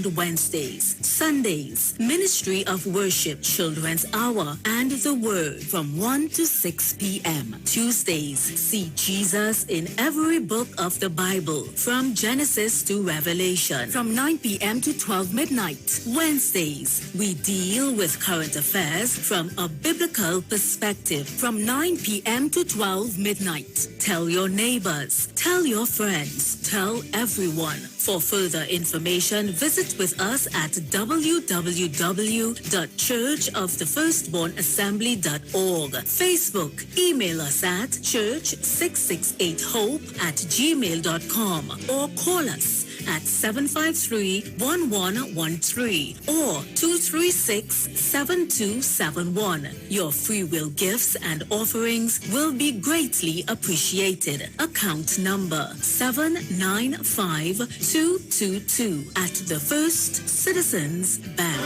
and Wednesdays. Sundays, Ministry of Worship Children's Hour and the Word from 1 to 6 p.m. Tuesdays, see Jesus in every book of the Bible from Genesis to Revelation from 9 p.m. to 12 midnight. Wednesdays, we deal with current affairs from a biblical perspective from 9 p.m. to 12 midnight. Tell your neighbors, tell your friends, tell everyone. For further information, visit with us at www.churchofthefirstbornassembly.org. Facebook, email us at church668hope@gmail.com or call us at 753-1113 or 236-7271. Your free will gifts and offerings will be greatly appreciated. Account number 795222 at the First Citizens Bank.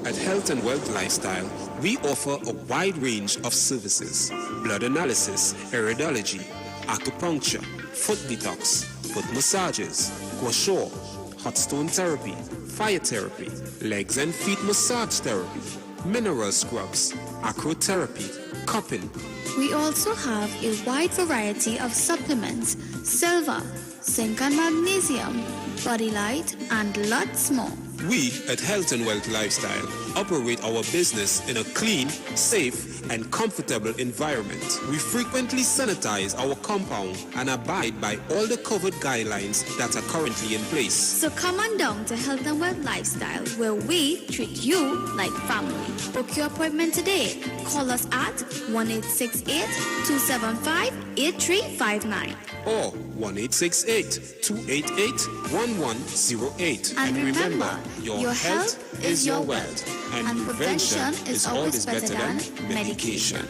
At Health and Wealth Lifestyle, we offer a wide range of services: blood analysis, iridology, acupuncture, foot detox, foot massages, gua sha, hot stone therapy, fire therapy, legs and feet massage therapy, mineral scrubs, acrotherapy, cupping. We also have a wide variety of supplements: silver, zinc and magnesium, body light, and lots more. We at Health and Wealth Lifestyle operate our business in a clean, safe, and comfortable environment. We frequently sanitize our compound and abide by all the COVID guidelines that are currently in place. So come on down to Health and Wealth Lifestyle, where we treat you like family. Book your appointment today. Call us at 1-868-275-8359 or 1-868-288-1108. And remember, your health is your wealth, and prevention is always better than medication.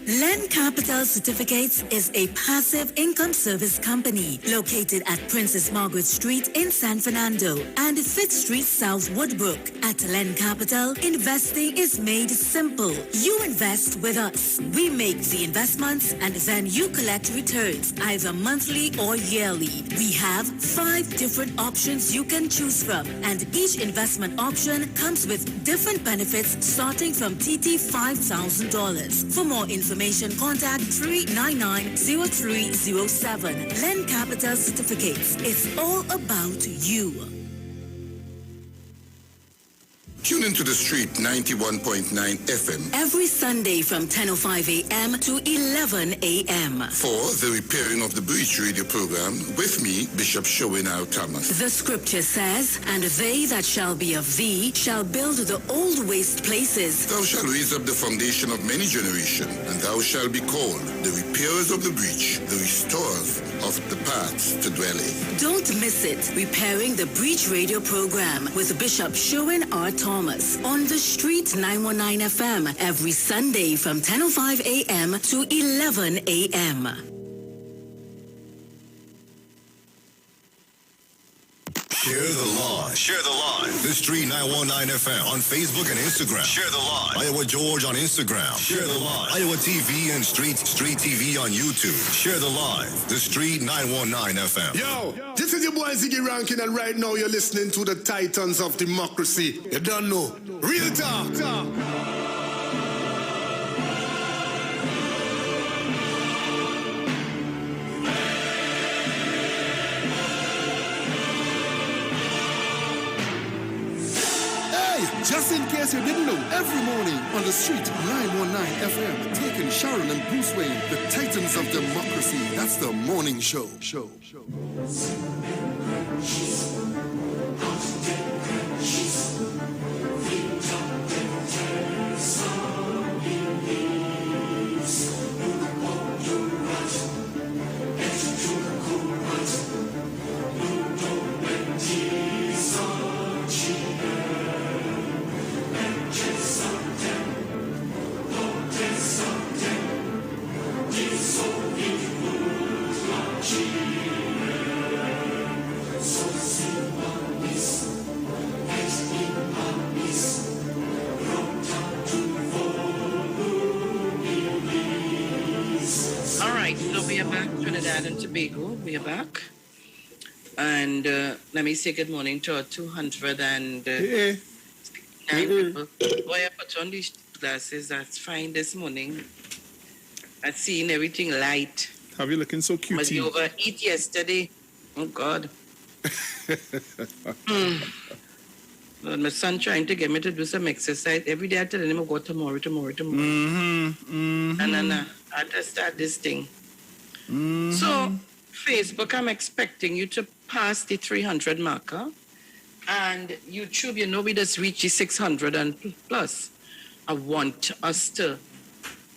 Len Capital Certificates is a passive income service company located at Princess Margaret Street in San Fernando and 5th Street South Woodbrook. At Len Capital, investing is made simple. You invest with us. We make the investments and then you collect returns either monthly or yearly. We have 5 different options you can choose from, and each investment option comes with different benefits starting from TT $5,000. For more information, contact 399-0307. Len Capital Certificates. It's all about you. Tune into the street 91.9 FM every Sunday from 10:05 a.m. to 11 a.m. for the Repairing of the Breach radio program with me, Bishop Sharon Thomas. The scripture says, "And they that shall be of thee shall build the old waste places. Thou shalt raise up the foundation of many generations, and thou shalt be called the repairers of the breach, the restorers of the paths to dwell in." Don't miss it. Repairing the Breach radio program with Bishop Sharon Thomas on the street 919 FM every Sunday from 10:05 a.m. to 11 a.m. Share the live. Share the live. The Street 919 FM on Facebook and Instagram. Share the live. Iowa George on Instagram. Share the live. Iowa TV and Street TV on YouTube. Share the live. The Street 919 FM. Yo, this is your boy Ziggy Rankin, and right now you're listening to the Titans of Democracy. You don't know. Real talk. Just in case you didn't know, every morning on the street 919 FM, taking Sharon and Bruce Wayne, the Titans of Democracy. That's the morning show. So Right, so we are back, Trinidad and Tobago. We are back. And let me say good morning to our 209 people. Boy, I put on these glasses. That's fine this morning. I seen everything light. Have you looking so cute? Was you overeat yesterday? Oh, God. Lord, my son trying to get me to do some exercise. Every day I tell him, I'll go tomorrow. No. I just start this thing. So, Facebook, I'm expecting you to pass the 300 marker. And YouTube, you know, we just reached the 600 and plus. I want us to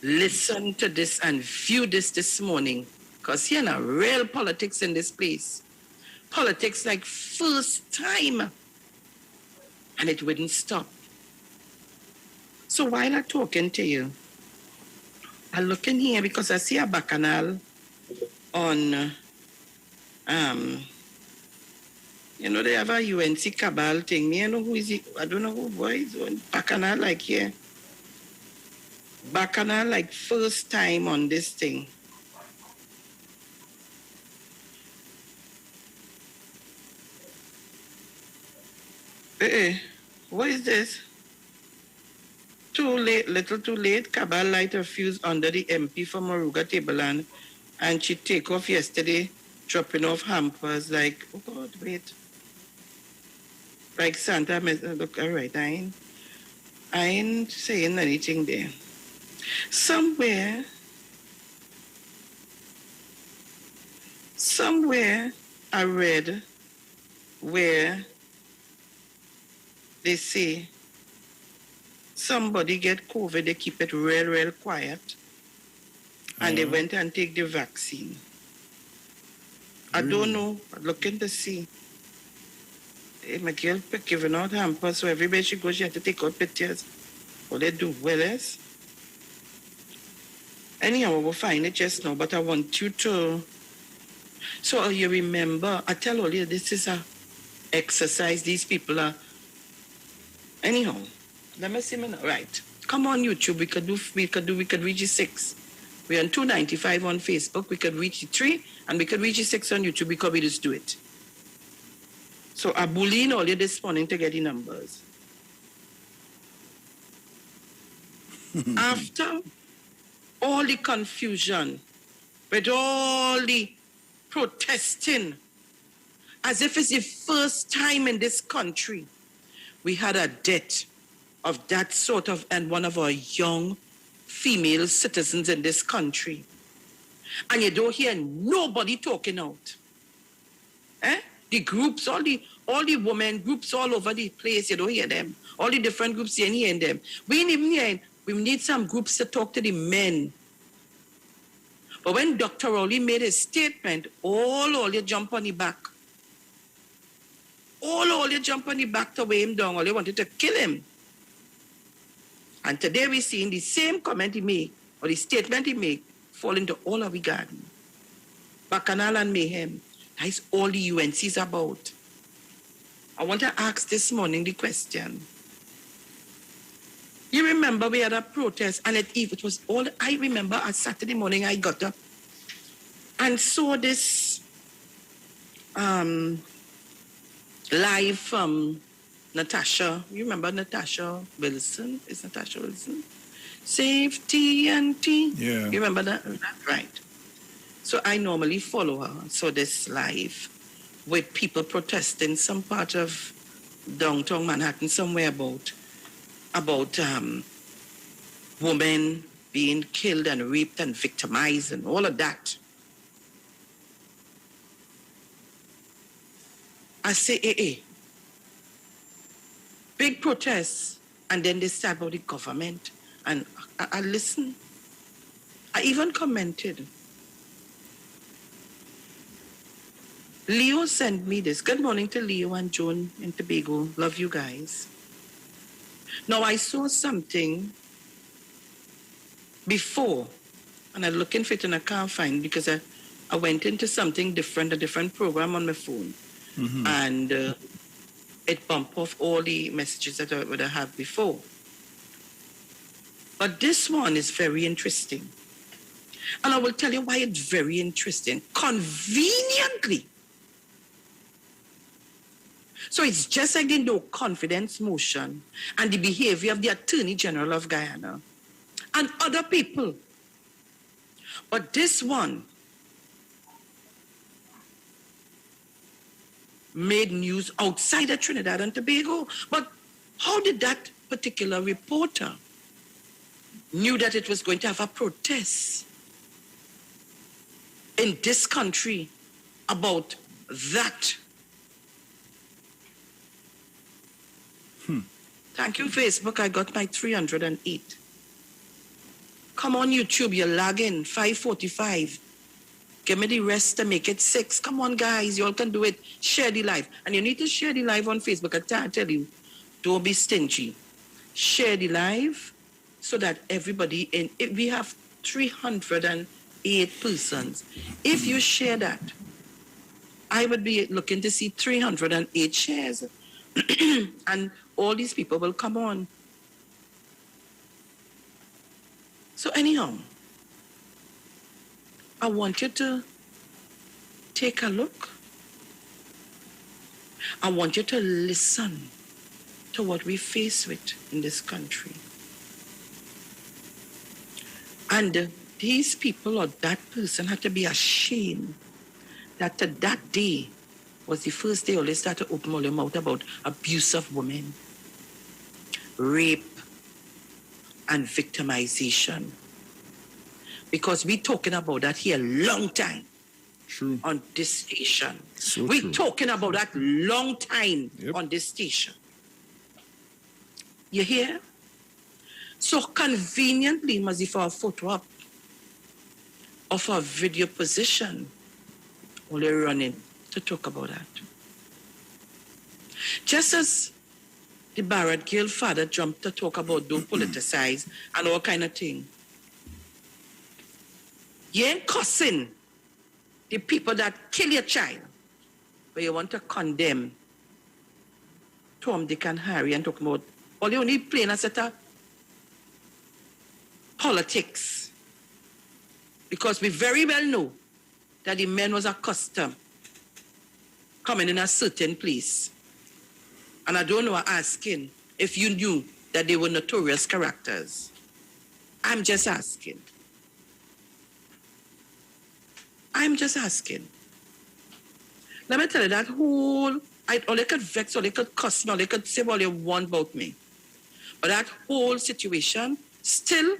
listen to this and view this morning. Because here now, real politics in this place. Politics like first time. And it wouldn't stop. So while I'm talking to you, I look in here because I see a bacchanal on, you know, they have a UNC cabal thing. Me, I know who is it. I don't know who boys on bacchanal like here. Bacchanal like first time on this thing. What is this? Too late, little too late. Cabal light a fuse under the MP for Moruga Tableland, and she take off yesterday, dropping off hampers like, oh God, wait. Like Santa, look, all right, I ain't saying anything there. Somewhere I read where they say somebody get COVID, they keep it real quiet, and they went and take the vaccine. I don't know, I'm looking to see. Hey, my girl giving out hampers, so everywhere she goes, she has to take out pictures. What they do, well, yes. Anyhow, we'll find it just now, but I want you to... So you remember, I tell all you, this is a exercise, these people are... Anyhow, let me see, right. Come on YouTube, we could reach the 6. We're on 295 on Facebook, we could reach the 3, and we could reach the 6 on YouTube because we just do it. So I bullying all you this morning to get the numbers. After all the confusion, with all the protesting, as if it's the first time in this country, we had a death of that sort of, and one of our young female citizens in this country. And you don't hear nobody talking out. The groups, all the women groups all over the place, you don't hear them. All the different groups, you ain't hearing them. We ain't even hearing. We need some groups to talk to the men. But when Dr. Rowley made his statement, all you jump on the back. All you jump on the back to weigh him down. All you wanted to kill him. And today we're seeing the same comment he made, or the statement he made, fall into all of the garden. Bacchanal and mayhem. That's all the UNC's about. I want to ask this morning the question. You remember we had a protest, and it was all, I remember on Saturday morning I got up and saw this live from Natasha. You remember Natasha Wilson? Is Natasha Wilson? Safety and tea. Yeah. You remember that? Right. So I normally follow her. So this live with people protesting some part of downtown Manhattan somewhere about women being killed and raped and victimized and all of that. I say, big protests, and then they start about the government, and I listen. I even commented. Leo sent me this. Good morning to Leo and Joan in Tobago. Love you guys. Now, I saw something before, and I'm looking for it and I can't find it because I went into something different, a different program on my phone. Mm-hmm. And it bumped off all the messages that I would have had before. But this one is very interesting. And I will tell you why it's very interesting. Conveniently. So it's just like the no confidence motion and the behavior of the Attorney General of Guyana and other people. But this one made news outside of Trinidad and Tobago. But how did that particular reporter knew that it was going to have a protest in this country about that? Thank you, Facebook. I got my 308. Come on, YouTube. You're lagging. 5:45. Give me the rest to make it 6. Come on, guys. You all can do it. Share the live. And you need to share the live on Facebook. I tell you, don't be stingy. Share the live so that everybody we have 308 persons. If you share that, I would be looking to see 308 shares. And all these people will come on. So anyhow, I want you to take a look. I want you to listen to what we face with in this country. And these people or that person had to be ashamed that that day was the first day they started to open all their mouth about abuse of women, rape, and victimization. Because we're talking about that here a long time. True. On this station. So we're true. talking about that long time Yep. on this station. You hear? So conveniently, must if our photo up of our video position, only running to talk about that. Just as the Barrett girl father jumped to talk about don't politicize and all kind of thing. You ain't cussing the people that kill your child, but you want to condemn Tom, Dick, and Harry and talk about all you only playing a set of politics. Because we very well know that the men was accustomed coming in a certain place. And I don't know, asking if you knew that they were notorious characters. I'm just asking. I'm just asking. Let me tell you that whole, all they could vex, all they could cuss me, all they could say all they want about me. But that whole situation still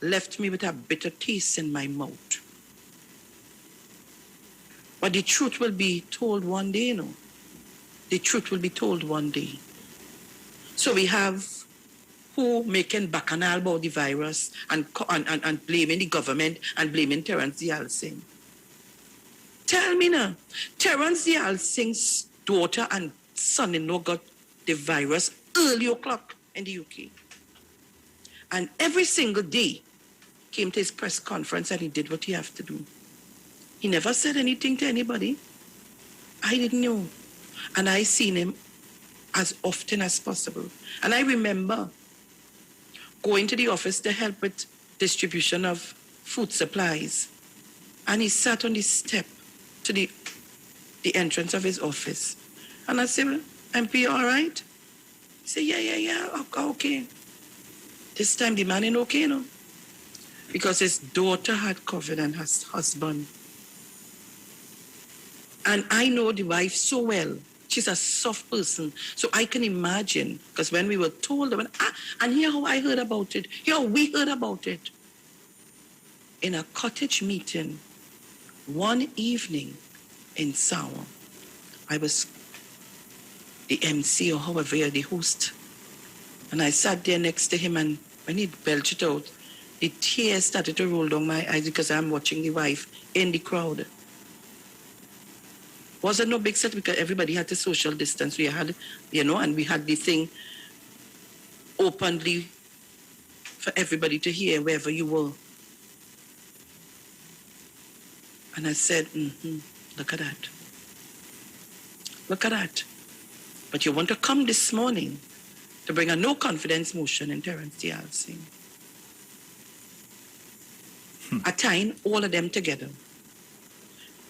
left me with a bitter taste in my mouth. But the truth will be told one day, you know. The truth will be told one day. So we have who making bacchanal about the virus and blaming the government and blaming Terence Yalsing. Tell me now, Terence Yalsing's daughter and son-in-law got the virus early o'clock in the UK. And every single day came to his press conference and he did what he had to do. He never said anything to anybody. I didn't know. And I seen him as often as possible. And I remember going to the office to help with distribution of food supplies. And he sat on the step to the entrance of his office. And I said, well, MP, all right? He said, yeah, okay. This time the man ain't okay, you know. Because his daughter had COVID and his husband. And I know the wife so well. She's a soft person. So I can imagine, because when we were told, and here how I heard about it, here how we heard about it. In a cottage meeting, one evening in Sawa, I was the MC or however, the host. And I sat there next to him, and when he belched it out, the tears started to roll down my eyes because I'm watching the wife in the crowd. Wasn't no big set because everybody had to social distance. We had, and we had the thing openly for everybody to hear wherever you were. And I said, look at that. Look at that. But you want to come this morning to bring a no confidence motion in Terence Yalsing. I tying all of them together.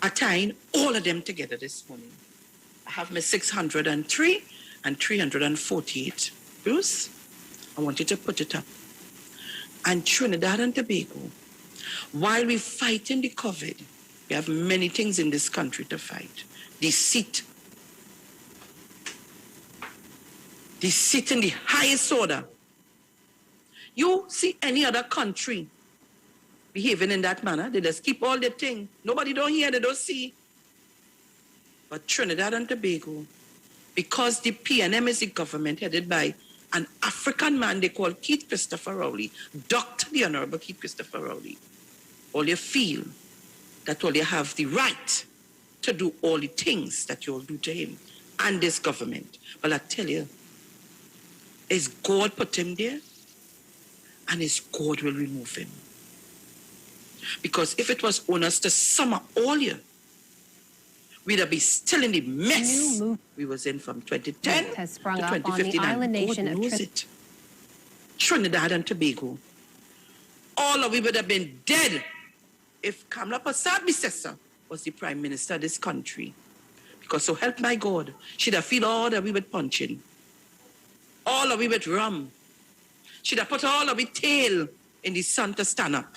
I tying all of them together this morning. I have my 603 and 348. Bruce, I want you to put it up. And Trinidad and Tobago, while we're fighting the COVID, we have many things in this country to fight. Deceit in the highest order. You see any other country behaving in that manner? They just keep all the thing. Nobody don't hear, they don't see. But Trinidad and Tobago, because the PNM is the government headed by an African man they call Keith Christopher Rowley, Dr. the Honorable Keith Christopher Rowley, all you feel that all you have the right to do all the things that you all do to him and this government. But I tell you, his God put him there, and his God will remove him. Because if it was on us to sum up all year, we'd be still in the mess we was in from 2010 has sprung to up 2015. on the island God nation of knows it. Trinidad and Tobago. All of we would have been dead if Kamala Persad was the Prime Minister of this country. Because so help my God, she'd have feel all that we were punching. All of we with rum. She'd have put all of it tail in the sun to stand up.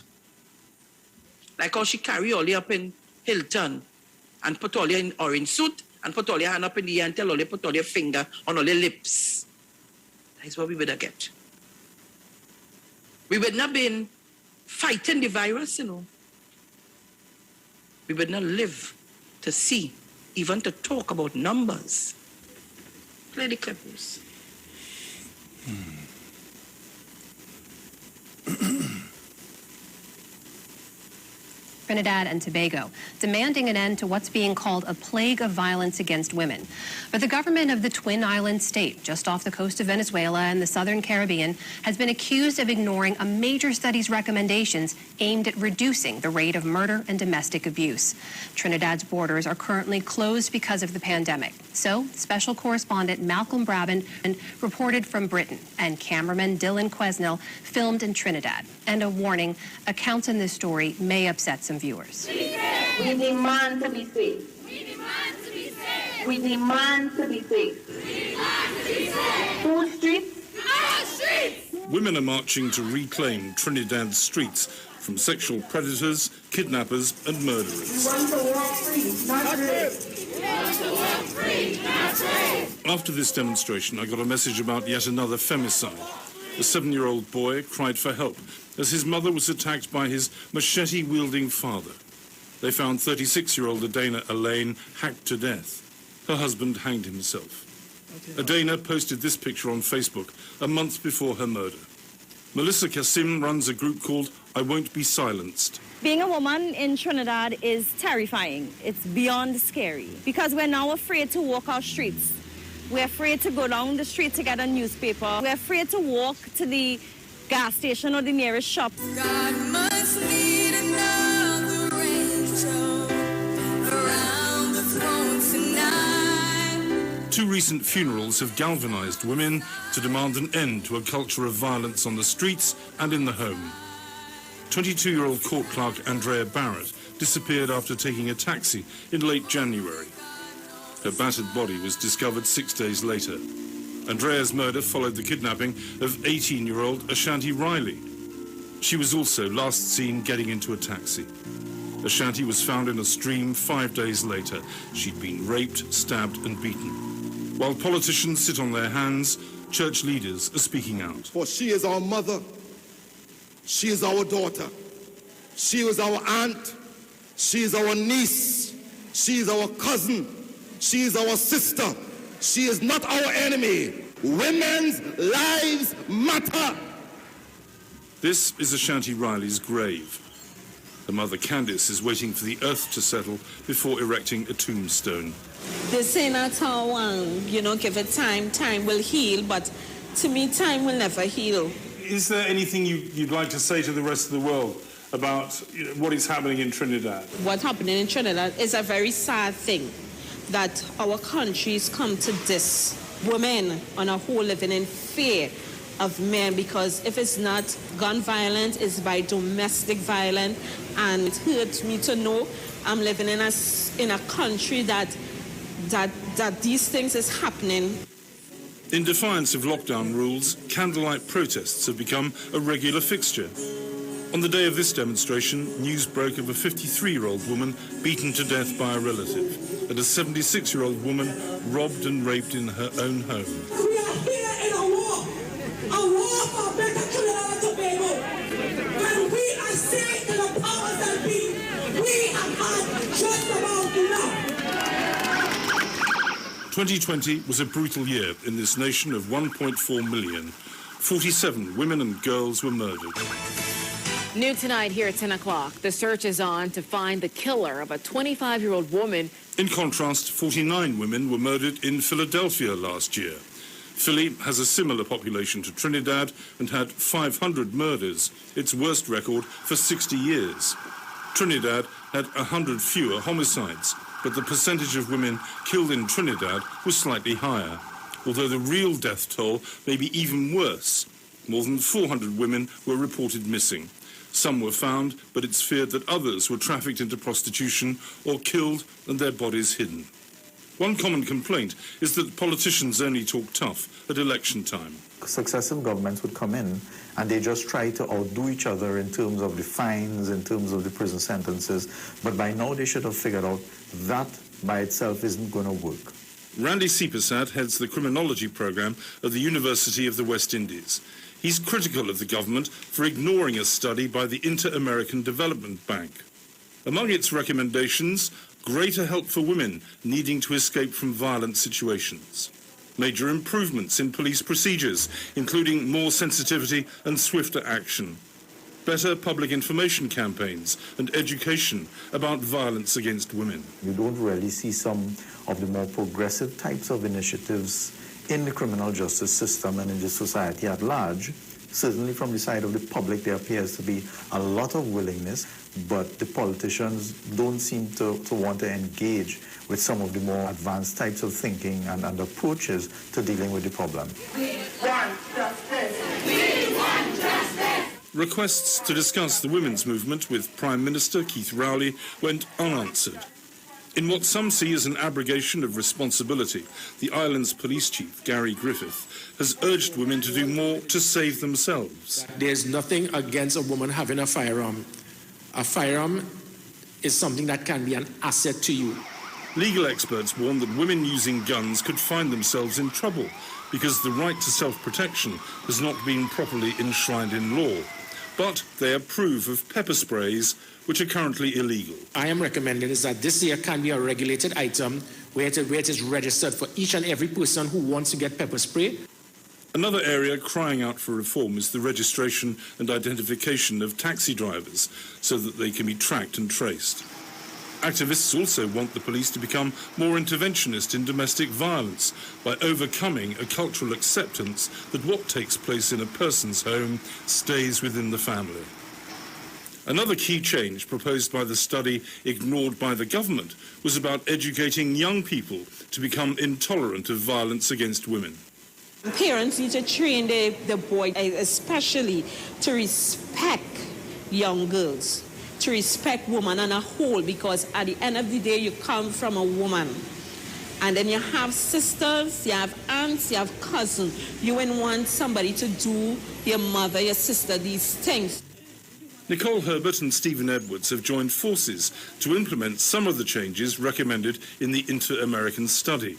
Like how she carry all the up in Hilton and put all your in orange suit and put all your hand up in the air and tell all you put all your finger on all your lips. That's what we would have get. We would not been fighting the virus, you know. We would not live to see, even to talk about numbers. Play the clip, Bruce. Trinidad and Tobago, demanding an end to what's being called a plague of violence against women. But the government of the Twin Island state, just off the coast of Venezuela and the southern Caribbean, has been accused of ignoring a major study's recommendations aimed at reducing the rate of murder and domestic abuse. Trinidad's borders are currently closed because of the pandemic. So, special correspondent Malcolm Brabant reported from Britain, and cameraman Dylan Quesnel filmed in Trinidad. And a warning, accounts in this story may upset some viewers. We demand to be safe. We demand to be safe. We demand to be safe. We demand to be safe. Whose streets? Our streets! Women are marching to reclaim Trinidad's streets from sexual predators, kidnappers and murderers. We want to walk free, not free. We want to walk free, not free. After this demonstration, I got a message about yet another femicide. A 7-year-old boy cried for help as his mother was attacked by his machete-wielding father. They found 36-year-old Adana Elaine hacked to death. Her husband hanged himself. Adana posted this picture on Facebook a month before her murder. Melissa Kasim runs a group called I Won't Be Silenced. Being a woman in Trinidad is terrifying. It's beyond scary because we're now afraid to walk our streets. We're afraid to go down the street to get a newspaper. We're afraid to walk to the gas station or the nearest shop. God must lead another angel around the throne tonight. Two recent funerals have galvanized women to demand an end to a culture of violence on the streets and in the home. 22-year-old court clerk Andrea Barrett disappeared after taking a taxi in late January. Her battered body was discovered 6 days later. Andrea's murder followed the kidnapping of 18-year-old Ashanti Riley. She was also last seen getting into a taxi. Ashanti was found in a stream 5 days later. She'd been raped, stabbed and beaten. While politicians sit on their hands, church leaders are speaking out. For she is our mother. She is our daughter. She is our aunt. She is our niece. She is our cousin. She is our sister. She is not our enemy. Women's lives matter. This is Ashanti Riley's grave. Her mother Candice is waiting for the earth to settle before erecting a tombstone. They say not how, give it time. Time will heal, but to me, time will never heal. Is there anything you'd like to say to the rest of the world about what is happening in Trinidad? What's happening in Trinidad is a very sad thing, that our country's come to this. Women on a whole living in fear of men, because if it's not gun violence, it's by domestic violence. And it hurts me to know I'm living in a country that these things is happening. In defiance of lockdown rules, candlelight protests have become a regular fixture. On the day of this demonstration, news broke of a 53-year-old woman beaten to death by a relative and a 76-year-old woman robbed and raped in her own home. We are here in a war for better Trinidad and Tobago. When we are saying to the powers that be, we have had just about enough. 2020 was a brutal year in this nation of 1.4 million. 47 women and girls were murdered. New tonight here at 10 o'clock, the search is on to find the killer of a 25-year-old woman. In contrast, 49 women were murdered in Philadelphia last year. Philly has a similar population to Trinidad and had 500 murders, its worst record for 60 years. Trinidad had 100 fewer homicides, but the percentage of women killed in Trinidad was slightly higher, although the real death toll may be even worse. More than 400 women were reported missing. Some were found, but it's feared that others were trafficked into prostitution or killed and their bodies hidden. One common complaint is that politicians only talk tough at election time. Successive governments would come in and they just try to outdo each other in terms of the fines, in terms of the prison sentences, but by now they should have figured out that by itself isn't going to work. Randy Seepersad heads the criminology program at the University of the West Indies. He's critical of the government for ignoring a study by the Inter-American Development Bank. Among its recommendations, greater help for women needing to escape from violent situations. Major improvements in police procedures, including more sensitivity and swifter action. Better public information campaigns and education about violence against women. You don't really see some of the more progressive types of initiatives in the criminal justice system and in the society at large. Certainly from the side of the public, there appears to be a lot of willingness, but the politicians don't seem to want to engage with some of the more advanced types of thinking and approaches to dealing with the problem. We want justice. We want justice. Requests to discuss the women's movement with Prime Minister Keith Rowley went unanswered. In what some see as an abrogation of responsibility, the island's police chief, Gary Griffith, has urged women to do more to save themselves. There's nothing against a woman having a firearm. A firearm is something that can be an asset to you. Legal experts warn that women using guns could find themselves in trouble because the right to self-protection has not been properly enshrined in law. But they approve of pepper sprays, which are currently illegal. I am recommending is that this year can be a regulated item where it is registered for each and every person who wants to get pepper spray. Another area crying out for reform is the registration and identification of taxi drivers so that they can be tracked and traced. Activists also want the police to become more interventionist in domestic violence by overcoming a cultural acceptance that what takes place in a person's home stays within the family. Another key change proposed by the study ignored by the government was about educating young people to become intolerant of violence against women. Parents need to train the boy especially to respect young girls, to respect women on a whole, because at the end of the day you come from a woman. And then you have sisters, you have aunts, you have cousins. You wouldn't want somebody to do your mother, your sister, these things. Nicole Herbert and Stephen Edwards have joined forces to implement some of the changes recommended in the Inter-American study.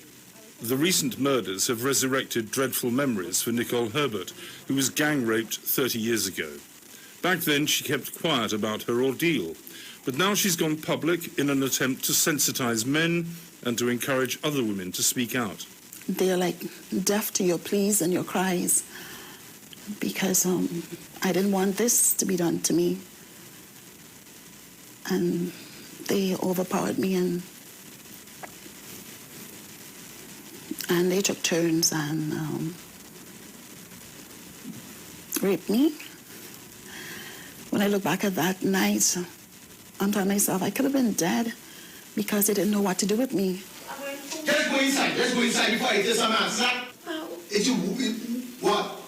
The recent murders have resurrected dreadful memories for Nicole Herbert, who was gang-raped 30 years ago. Back then, she kept quiet about her ordeal, but now she's gone public in an attempt to sensitize men and to encourage other women to speak out. They're like deaf to your pleas and your cries, because I didn't want this to be done to me. And they overpowered me and they took turns and raped me. When I look back at that night, I'm telling myself I could have been dead because they didn't know what to do with me. Let's go inside. Let's go inside before I tell some answer. If you what?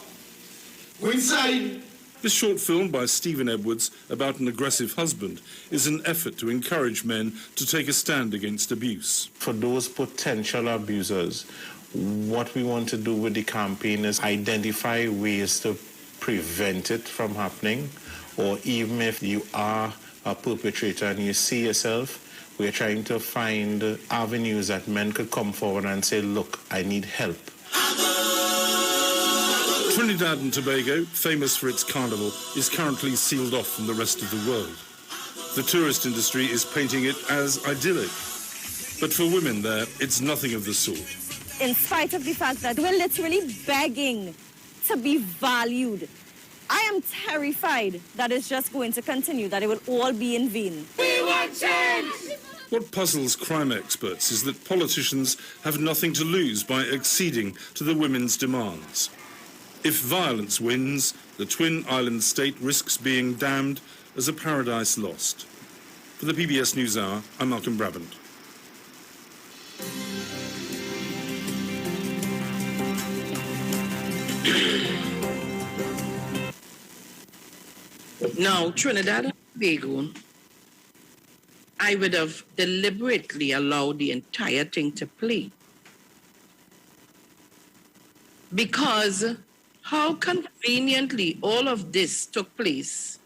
Go inside. This short film by Stephen Edwards about an aggressive husband is an effort to encourage men to take a stand against abuse. For those potential abusers, what we want to do with the campaign is identify ways to prevent it from happening, or even if you are a perpetrator and you see yourself, we're trying to find avenues that men could come forward and say, look, I need help. Trinidad and Tobago, famous for its carnival, is currently sealed off from the rest of the world. The tourist industry is painting it as idyllic. But for women there, it's nothing of the sort. In spite of the fact that we're literally begging to be valued, I am terrified that it's just going to continue, that it will all be in vain. We want change! What puzzles crime experts is that politicians have nothing to lose by acceding to the women's demands. If violence wins, the Twin Islands state risks being damned as a paradise lost. For the PBS NewsHour, I'm Malcolm Brabant. Now, Trinidad and Tobago, I would have deliberately allowed the entire thing to play. Because how conveniently all of this took place.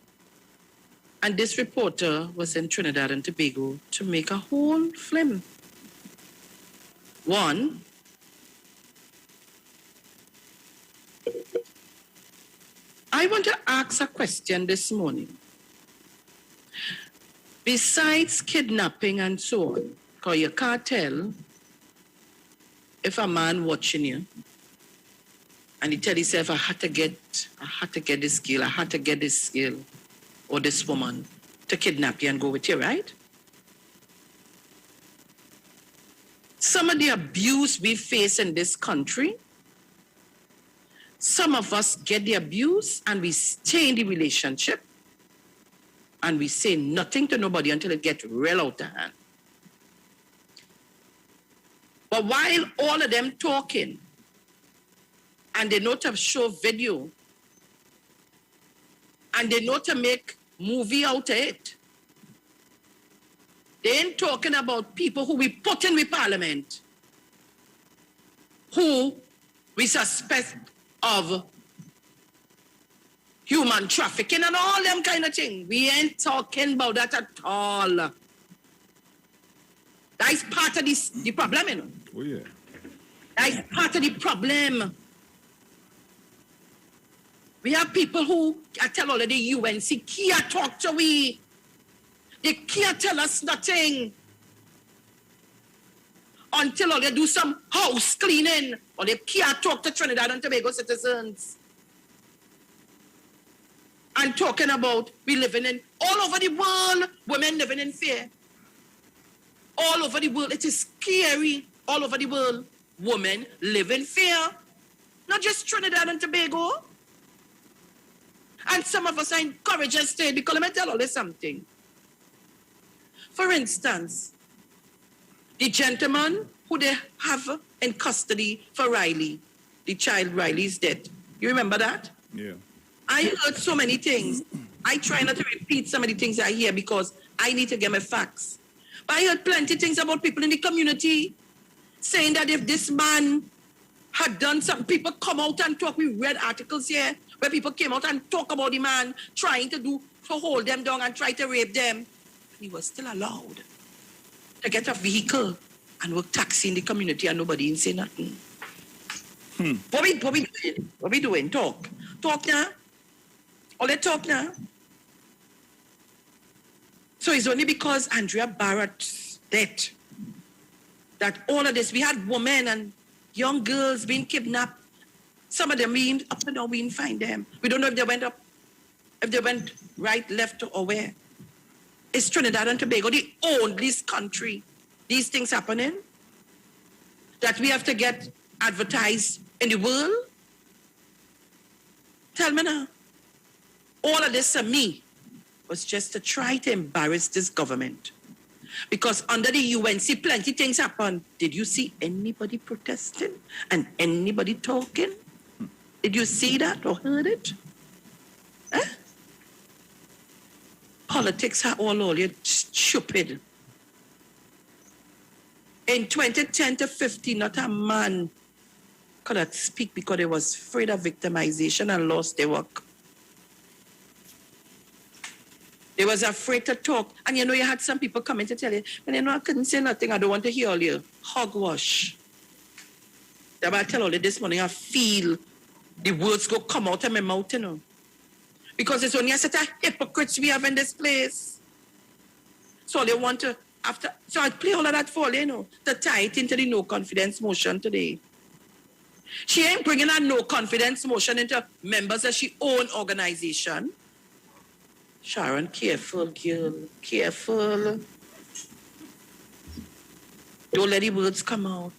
And this reporter was in Trinidad and Tobago to make a whole film. One, I want to ask a question this morning. Besides kidnapping and so on, because you can't tell if a man watching you and he tell himself, I had to get this girl, I had to get this girl or this woman to kidnap you and go with you, right? Some of the abuse we face in this country, some of us get the abuse and we stay in the relationship and we say nothing to nobody until it gets real out of hand. But while all of them talking, and they know to show video, and they know to make movie out of it, they ain't talking about people who we put in the parliament, who we suspect of human trafficking and all them kind of things. We ain't talking about that at all. That is part of the problem, you know. Oh, yeah. That is part of the problem. We have people who, I tell all of the UNC, can't talk to we. They can't tell us nothing until they do some house cleaning, or they can't talk to Trinidad and Tobago citizens. And talking about we living in, all over the world, women living in fear. All over the world, it is scary. All over the world, women live in fear. Not just Trinidad and Tobago. And some of us are encouraged to stay, because let me tell you something. For instance, the gentleman who they have in custody for Riley, the child Riley is dead. You remember that? Yeah. I heard so many things. I try not to repeat some of the things I hear because I need to get my facts. But I heard plenty of things about people in the community saying that if this man had done something, people come out and talk. We read articles here where people came out and talk about the man trying to hold them down and try to rape them. He was still allowed to get a vehicle and work taxi in the community and nobody didn't say nothing. What we doing? What we doing? Talk now. All they talk now. So it's only because Andrea Barrett's death that all of this, we had women and young girls being kidnapped. Some of them, up and down, we didn't find them. We don't know if they went up, if they went right, left, or where. Is Trinidad and Tobago the only country these things happening? That we have to get advertised in the world? Tell me now. All of this to me was just to try to embarrass this government. Because under the UNC, plenty things happen. Did you see anybody protesting and anybody talking? Did you see that or heard it? Eh? Politics are all you're stupid. In 2010 to 15, not a man could not speak because they was afraid of victimization and lost their work. They was afraid to talk. And you know, you had some people coming to tell you, and you know, I couldn't say nothing. I don't want to hear all you. Hogwash. That's why I tell all you this morning, I feel the words go come out of my mouth, you know. Because it's only a set of hypocrites we have in this place. So they want to, so I play all of that for you know, to tie it into the no confidence motion today. She ain't bringing a no confidence motion into members of she own organization. Sharon, careful, girl, careful. Don't let the words come out.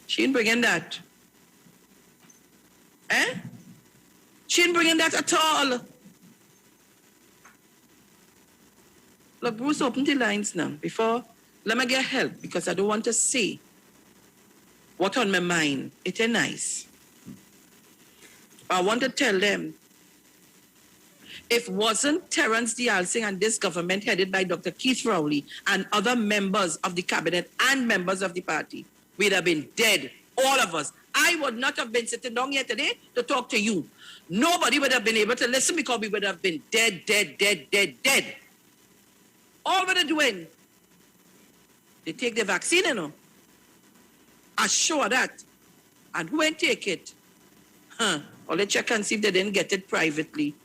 She ain't bringing that. Eh? She ain't bringing that at all. Look, Bruce, open the lines now. Before, let me get help because I don't want to say what's on my mind. It ain't nice. I want to tell them, if wasn't Terence Dialsing and this government headed by Dr. Keith Rowley and other members of the cabinet and members of the party, we'd have been dead, all of us. I would not have been sitting down here today to talk to you. Nobody would have been able to listen because we would have been dead. All we're doing, they take the vaccine, you know. I sure that. And who ain't take it? Or let's check and see if they didn't get it privately.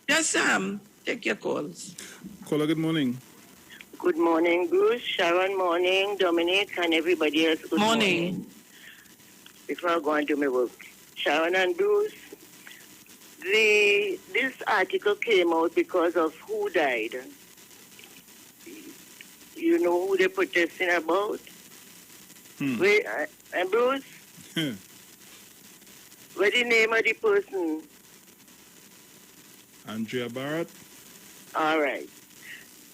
Yes, Sam. Take your calls. Caller, good morning. Good morning, Bruce. Sharon, morning. Dominic, and everybody else. Good morning. Before I go and do my work. Sharon and Bruce, this article came out because of who died. You know who they're protesting about? Wait, and Bruce? What's the name of the person? Andrea Barrett. All right.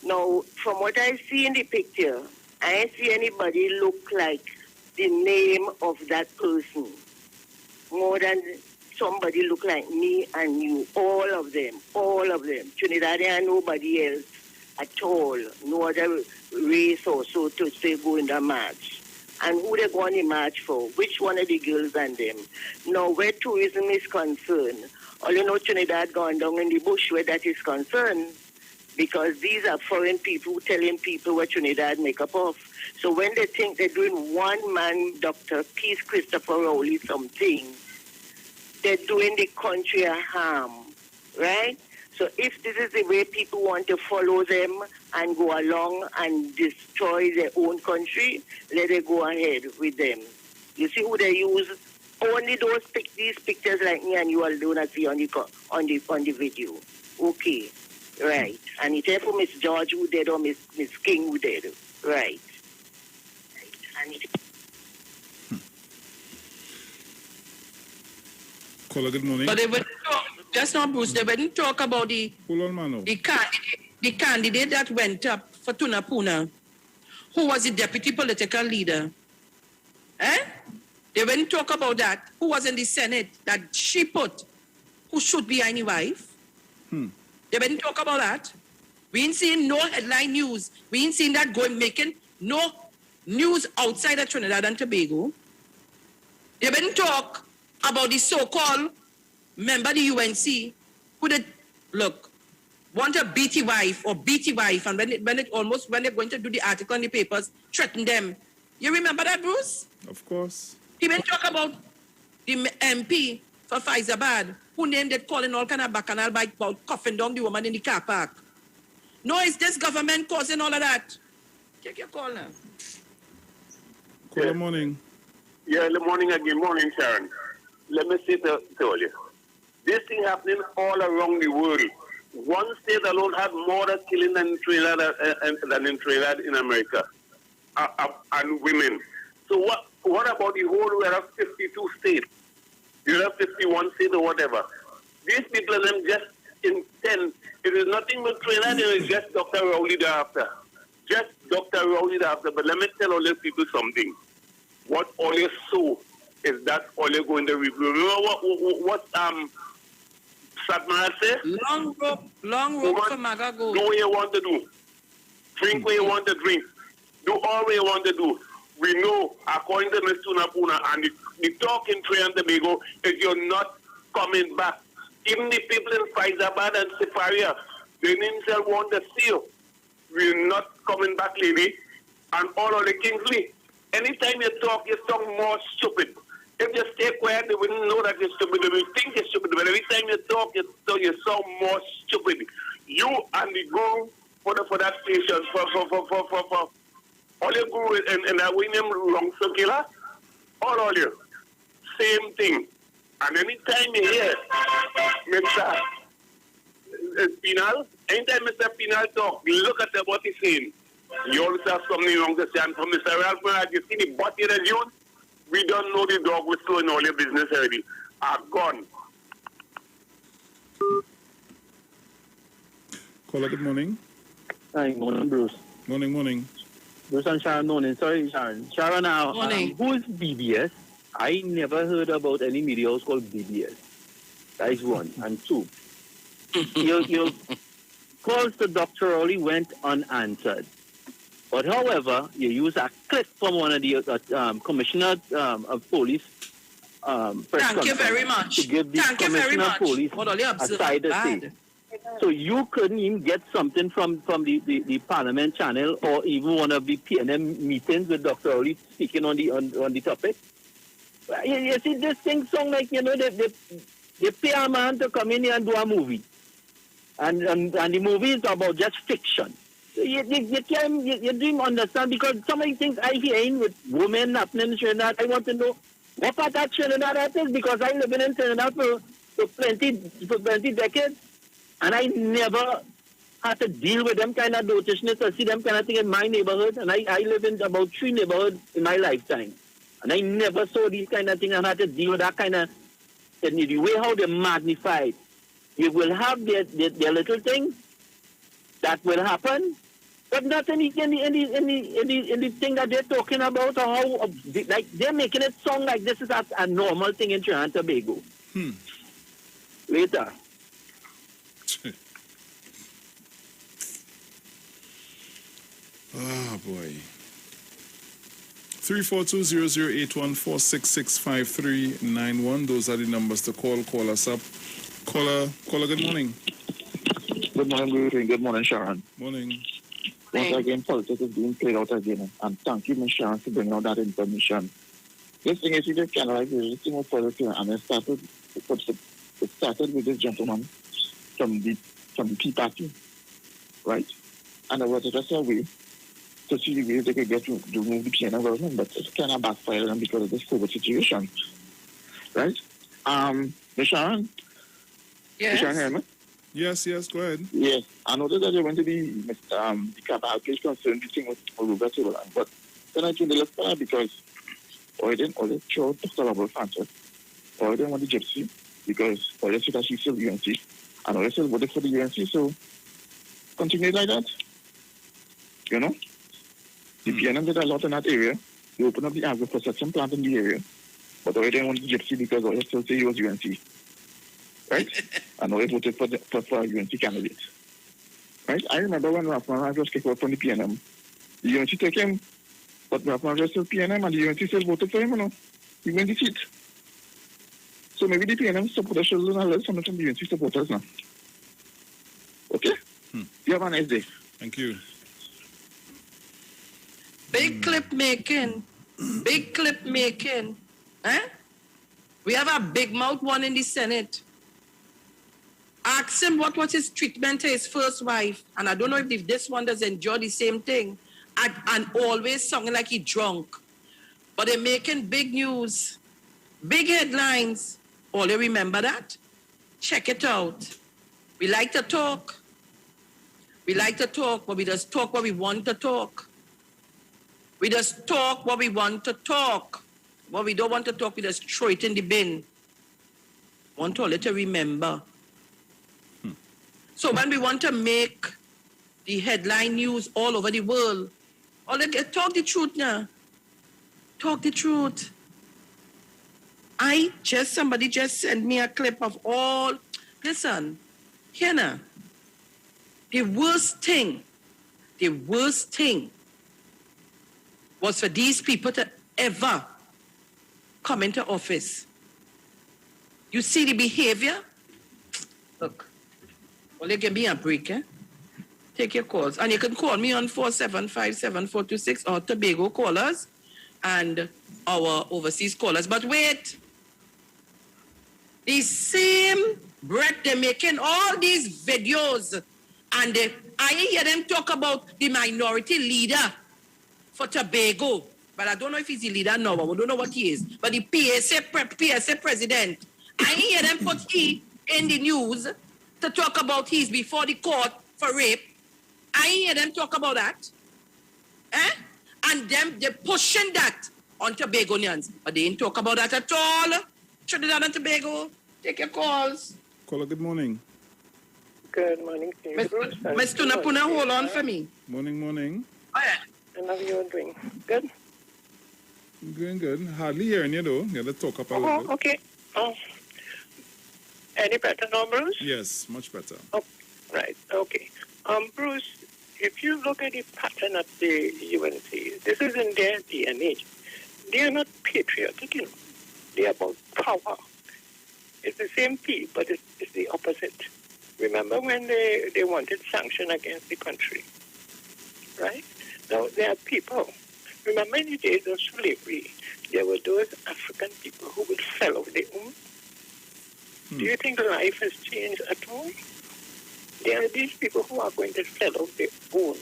Now, from what I see in the picture, I ain't see anybody look like the name of that person. More than somebody look like me and you. All of them. Trinidadian and nobody else at all. No other race or so to say go in the march. And who they going to march for? Which one of the girls and them? Now, where tourism is concerned, all you know, Trinidad gone down in the bush where that is concerned, because these are foreign people telling people what Trinidad make up of. So when they think they're doing one man, Dr. Keith Christopher Rowley, something, they're doing the country a harm, right? So if this is the way people want to follow them and go along and destroy their own country, let it go ahead with them. You see who they use? Only these pictures like me and you all do not see on the video. Okay, right. And it's for Miss George who did or Miss King who did, right? And Caller, good morning. But they wouldn't talk, just not Bruce, they wouldn't talk about the candidate that went up for Tunapuna, who was the deputy political leader. They wouldn't talk about that. Who was in the Senate that she put, who should be any wife. They wouldn't talk about that. We ain't seen no headline news. We ain't seen that going, making no news outside of Trinidad and Tobago. They wouldn't talk about the so-called member of the UNC who did, look, want a BT wife, and when they're going to do the article in the papers, threaten them. You remember that, Bruce? Of course. He went talk about the MP for Faizabad, who named it calling all kind of bacchanal by about coughing down the woman in the car park. No, it's this government causing all of that. Take your call now. Good morning. Yeah, good morning again. Morning, Sharon. Let me say to all you. This thing happening all around the world. One state alone had more killing than Trinidad in America, and women. So what about the whole? We have 52 states. You have 51 states or whatever. These people are them just intent. It is nothing but Trinidad. It is just Dr. Rowley thereafter. Just Dr. Rowley thereafter. But let me tell all these people something. What all you sow, is that all you're going to review. You know what Satmar say? Long rope for Maga go. Do what you want to do. Drink what you want to drink. Do all what you want to do. We know, according to Ms. Tunapuna and the talk in Trinidad and Tobago, if you're not coming back, even the people in Faizabad and Sifaria, they themselves want to see you. We're not coming back, lady. And all of the Kingsley, anytime you talk more stupid. If you stay quiet, they wouldn't know that you're stupid. They will think you're stupid. But every time you talk, you sound more stupid. You and the guru for that station, for all your guru and that we name wrong circular, all you. Same thing. And anytime you hear Mr. Pinal, anytime Mr. Pinal talk, look at what he's saying. You always have something wrong to say. And from Mr. Ralph, you see the body of the youth, we don't know the dog whistle in all your business already. Are gone. Caller, good morning. Hi, morning, Bruce. Morning. Bruce and Sharon, morning. Sorry, Sharon. Sharon, who is BBS? I never heard about any media house called BBS. That is one. And two, your calls to Dr. Rowley went unanswered. But however, you use a clip from one of the commissioner of police. Thank you very much. To give the commissioner of police a side to say. So you couldn't even get something from the Parliament channel or even one of the PNM meetings with Dr. Rowley speaking on the topic. You see, this thing sound like, they pay a man to come in here and do a movie. And the movie is about just fiction. You didn't understand, because some of the things I hear with women happening in Trinidad, I want to know what part of Trinidad that is, because I live in Trinidad for plenty decades, and I never had to deal with them kind of noticiousness or see them kind of thing in my neighborhood, and I live in about 3 neighborhoods in my lifetime, and I never saw these kind of things and had to deal with that kind of, and the way how they magnify it. You will have their little things that will happen, but not in the thing that they're talking about, or how, like, they're making it sound like this is a normal thing in Trinidad and Tobago. Later. Oh, boy. 342-0081-466-5391. Those are the numbers to call. Call us up. Caller, good morning. Good morning, Bruce. Good morning, Sharon. Morning. Once again, politics is being played out again. And thank you, Ms. Sharon, for bringing out that information. This thing is just kind of like this thing of politics, and it started with this gentleman from the Tea Party, right? And it was just a way to see the way they could get to remove the PNM government, but it's kind of backfired on because of this COVID situation, right? Ms. Sharon? Yes. Ms. Sharon, hear me? Yes, go ahead. Yes, I noticed that they went to the cabal case concerning the thing with Aruba Timberland, but then I think they left that because or they chose Dr. Robert Francis, or they want the gypsy, because or they said that she's still UNC, and or they still voted for the UNC, so continue like that. You know? The PNM did a lot in that area. They opened up the agro-processing plant in the area, but or they want the gypsy because or they still say he was UNC. Right? And always voted for a UNC candidate. Right? I remember when Romain was kicked out from the PNM, the UNC took him, but Romain was still PNM and the UNC still voted for him, you know. He won the seat. So maybe the PNM supporters should learn a little something from the UNC supporters now. Okay? You have a nice day. Thank you. Big clip making. Eh? We have a big mouth one in the Senate. Ask him what was his treatment to his first wife. And I don't know if this one does enjoy the same thing. And always sounding like he drunk. But they're making big news. Big headlines. All you remember that? Check it out. We like to talk. But we just talk what we want to talk. We just talk what we want to talk. What we don't want to talk, we just throw it in the bin. Want all to remember. So when we want to make the headline news all over the world, talk the truth now. Talk the truth. Somebody just sent me a clip of all, listen, Hannah, the worst thing was for these people to ever come into office. You see the behavior? Look, well, you give me a break, eh? Take your calls. And you can call me on 4757-426 or Tobago callers and our overseas callers. But wait, the same breath they're making all these videos and I hear them talk about the minority leader for Tobago. But I don't know if he's the leader now. I don't know what he is. But the PSA president, I hear them put he in the news to talk about he's before the court for rape. I hear them talk about that. And them, they're pushing that on Tobagonians. But they didn't talk about that at all. Trinidad and Tobago, take your calls. Caller, good morning. Good morning to you, Bruce. Ms. Tunapuna, hold on for me. Morning. Oh, yeah. And how are you doing? Good? Doing good. Hardly hearing you, though. You have to talk up a little bit. Okay. Any better now, Bruce? Yes, much better. Oh, right, okay. Bruce, if you look at the pattern of the UNC, this is in their DNA. They are not patriotic, you know. They are about power. It's the same P, but it's the opposite. Remember when they wanted sanction against the country, right? Now, there are people. Remember in the days of slavery, there were those African people who would sell off their own. Do you think life has changed at all? There are these people who are going to sell off their own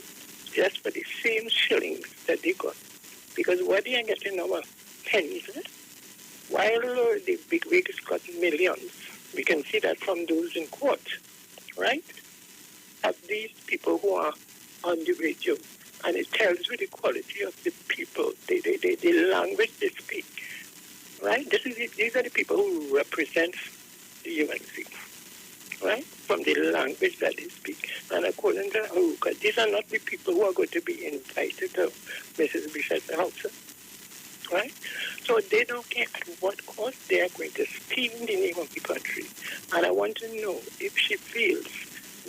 just for the same shillings that they got. Because what they are getting now are pennies. While the big wigs got millions, we can see that from those in court, right? Of these people who are on the radio, and it tells you the quality of the people, the language they speak, right? These are the people who represent the UNC, right? From the language that they speak. And according to Aruka, these are not the people who are going to be invited to Mrs. Bishop's house, right? So they don't care at what cost they are going to steal in the name of the country. And I want to know if she feels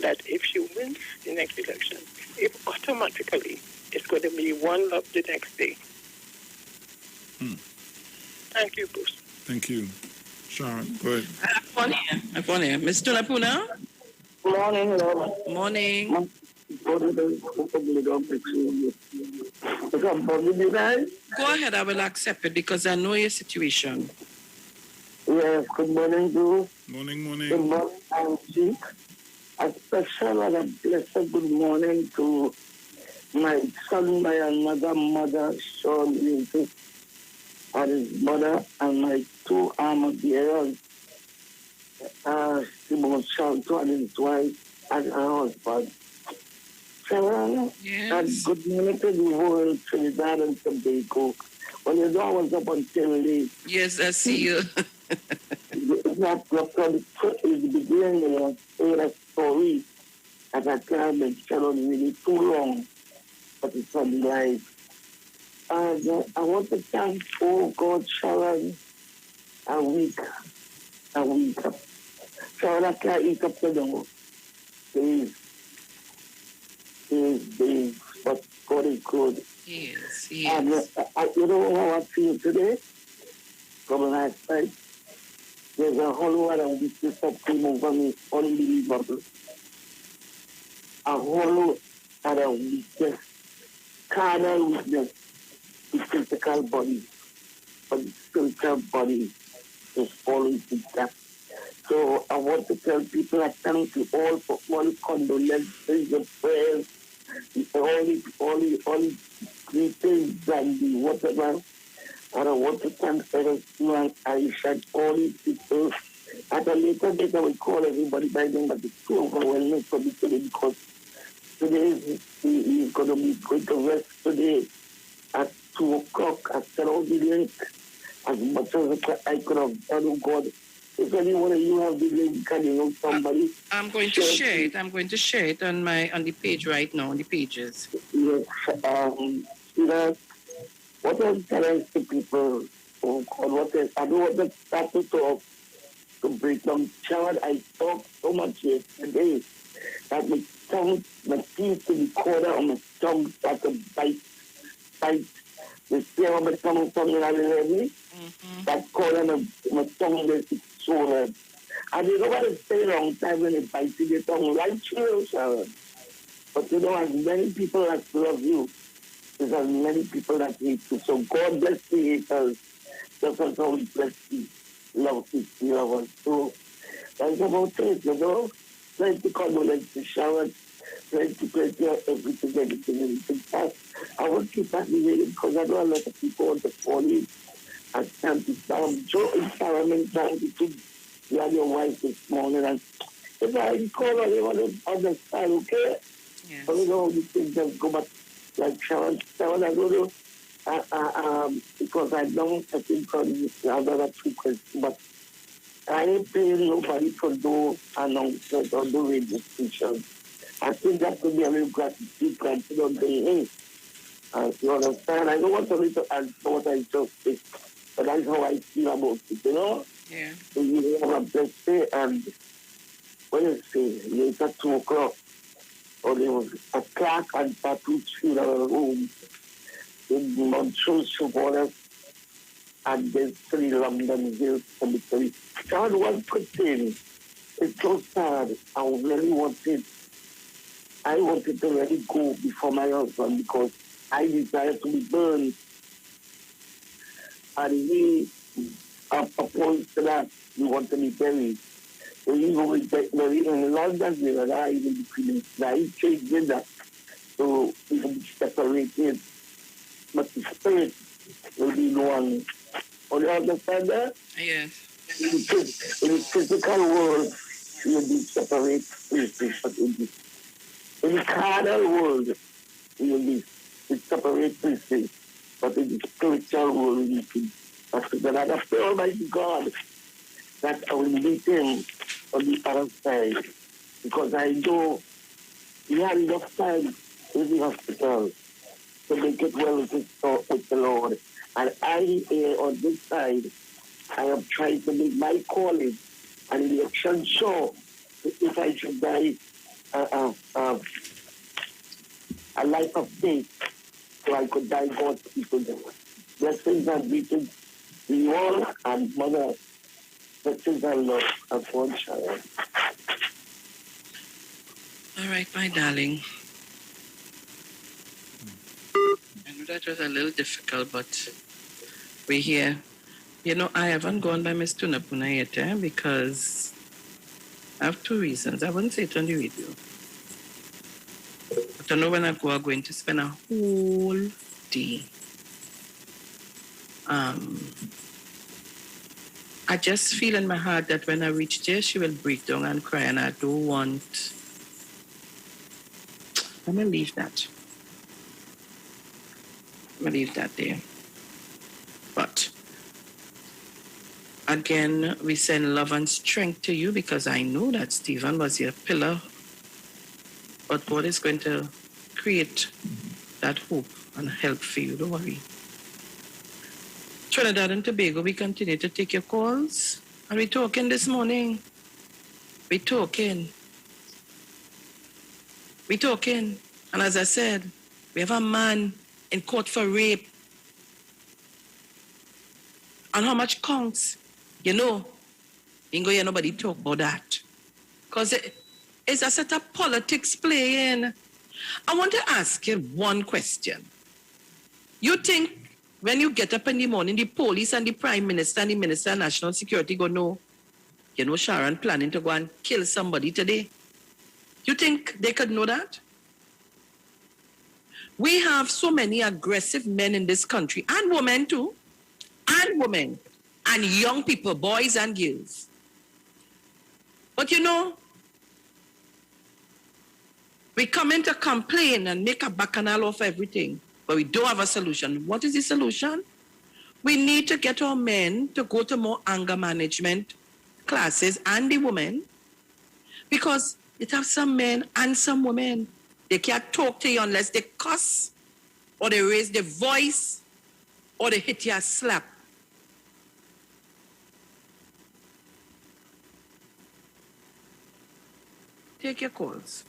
that if she wins the next election, if automatically it's going to be one love the next day. Thank you, Bruce. Thank you. Sharon, go ahead. I'm on here. Ms. Tunapuna? Morning, Lord. Morning. Go ahead, I will accept it because I know your situation. Yes, good morning, Bruce. Morning. Good morning, Angie. A special and a blessed good morning to my son, my mother, Sharon, and his mother, and my two armor bearers, Simon Sharon, and his wife, and her husband. Sharon, and good morning to the whole Trinidad and Tobago. Well, you know, I was up until late. Yes, I see you. That was in the beginning of a story that I can't mention on really too long, but it's on live. And I want to thank, oh God, Sharon, a week. Sharon, I can't eat up to now. Days, but God is good. Yes. And you know how I feel today? From last night, there's a whole lot of weakness that came over me, unbelievable. A whole lot of weakness, carnal weakness, the physical body, but the spiritual body is falling to death. So I want to tell people I thank you all for all the condolences, the prayers, all the greetings and the whatever. And I want to thank everyone, Aisha, all these people. At a later date, I will call everybody by name, but it's too overwhelming for me today because today is going to be going to rest today at 2 o'clock. I said all the link as much as I could have done, oh God. If anyone of you have the link, can you know somebody? I'm going to share it. I'm going to share it on the page right now, on the pages. Yes, what I'm telling to people, Oh God, what else? I don't want to start to talk, to break down. Sharon, I talked so much yesterday that my tongue, my teeth to the corner of my tongue start to bite. The skin of my tongue already. That corner of my tongue is swollen. And you know what it stay a long time when it bites in your tongue, right through, Sharon. But you know, as many people that love you, there's as many people that hate you. So God bless the haters, just as how He bless the lovers. So that's about it, you know. Plenty condolence to Sharon, plenty of everything past. I won't keep that related because I know a lot of people want to call in and stand to stand. Joe and Sharon and trying to think you and your wife this morning. And if I call her, they want to understand, okay? Yes. But you know, you think just go back like Sharon, I don't know, because I don't, I think another 2 questions, but I ain't paying nobody for no announcement or no radio station. I think that could be a real gratitude on the hey. You understand? I don't want to answer what I just said, but that's how I feel about it, you know? Yeah. So you have a best day, and what you say, later 2 o'clock, or there was a clock and tattoo funeral home in Montreal, supporters, and then 3 London Hill Cemetery. God, one good thing, it's so sad. I wanted to let it go before my husband because I desired to be burned. And he opposed to that, he wanted to be buried. So he was buried in London Hill, and I even between he changed that. So we will be separated. But the spirit will be one. Do you understand that? Yes. In the physical world, we will be separate places, but in the carnal world, we will be separate places, but in the spiritual world, we will be together. And I pray, Almighty God, that I will meet Him on the other side, because I know He had enough time in the hospital to make it well with the Lord. And I, on this side, I am trying to make my calling and election sure if I should die a life of faith, so I could die God's people. Blessings and greetings to you all, and Mother, blessings and love, and one Sharon. All right, my darling. I know that was a little difficult, but we're here. You know, I haven't gone by Miss Tunapuna yet, because I have 2 reasons. I wouldn't say it on the radio. But I know when I go, I'm going to spend a whole day. I just feel in my heart that when I reach there, she will break down and cry, and I don't want... I'm going to leave that. I'm going to leave that there. But again, we send love and strength to you, because I know that Stephen was your pillar. But God is going to create that hope and help for you. Don't worry. Trinidad and Tobago, we continue to take your calls. And we're talking this morning. We're talking. And as I said, we have a man in court for rape. And how much counts? You know, you ain't gonna hear nobody talk about that. Because it's a set of politics playing. I want to ask you one question. You think when you get up in the morning, the police and the Prime Minister and the Minister of National Security go, no, you know, Sharon planning to go and kill somebody today? You think they could know that? We have so many aggressive men in this country, and women too, and young people, boys and girls. But you know, we come in to complain and make a bacchanal of everything, but we don't have a solution. What is the solution? We need to get our men to go to more anger management classes, and the women, because it have some men and some women. They can't talk to you unless they cuss, or they raise their voice, or they hit you a slap. Take your calls.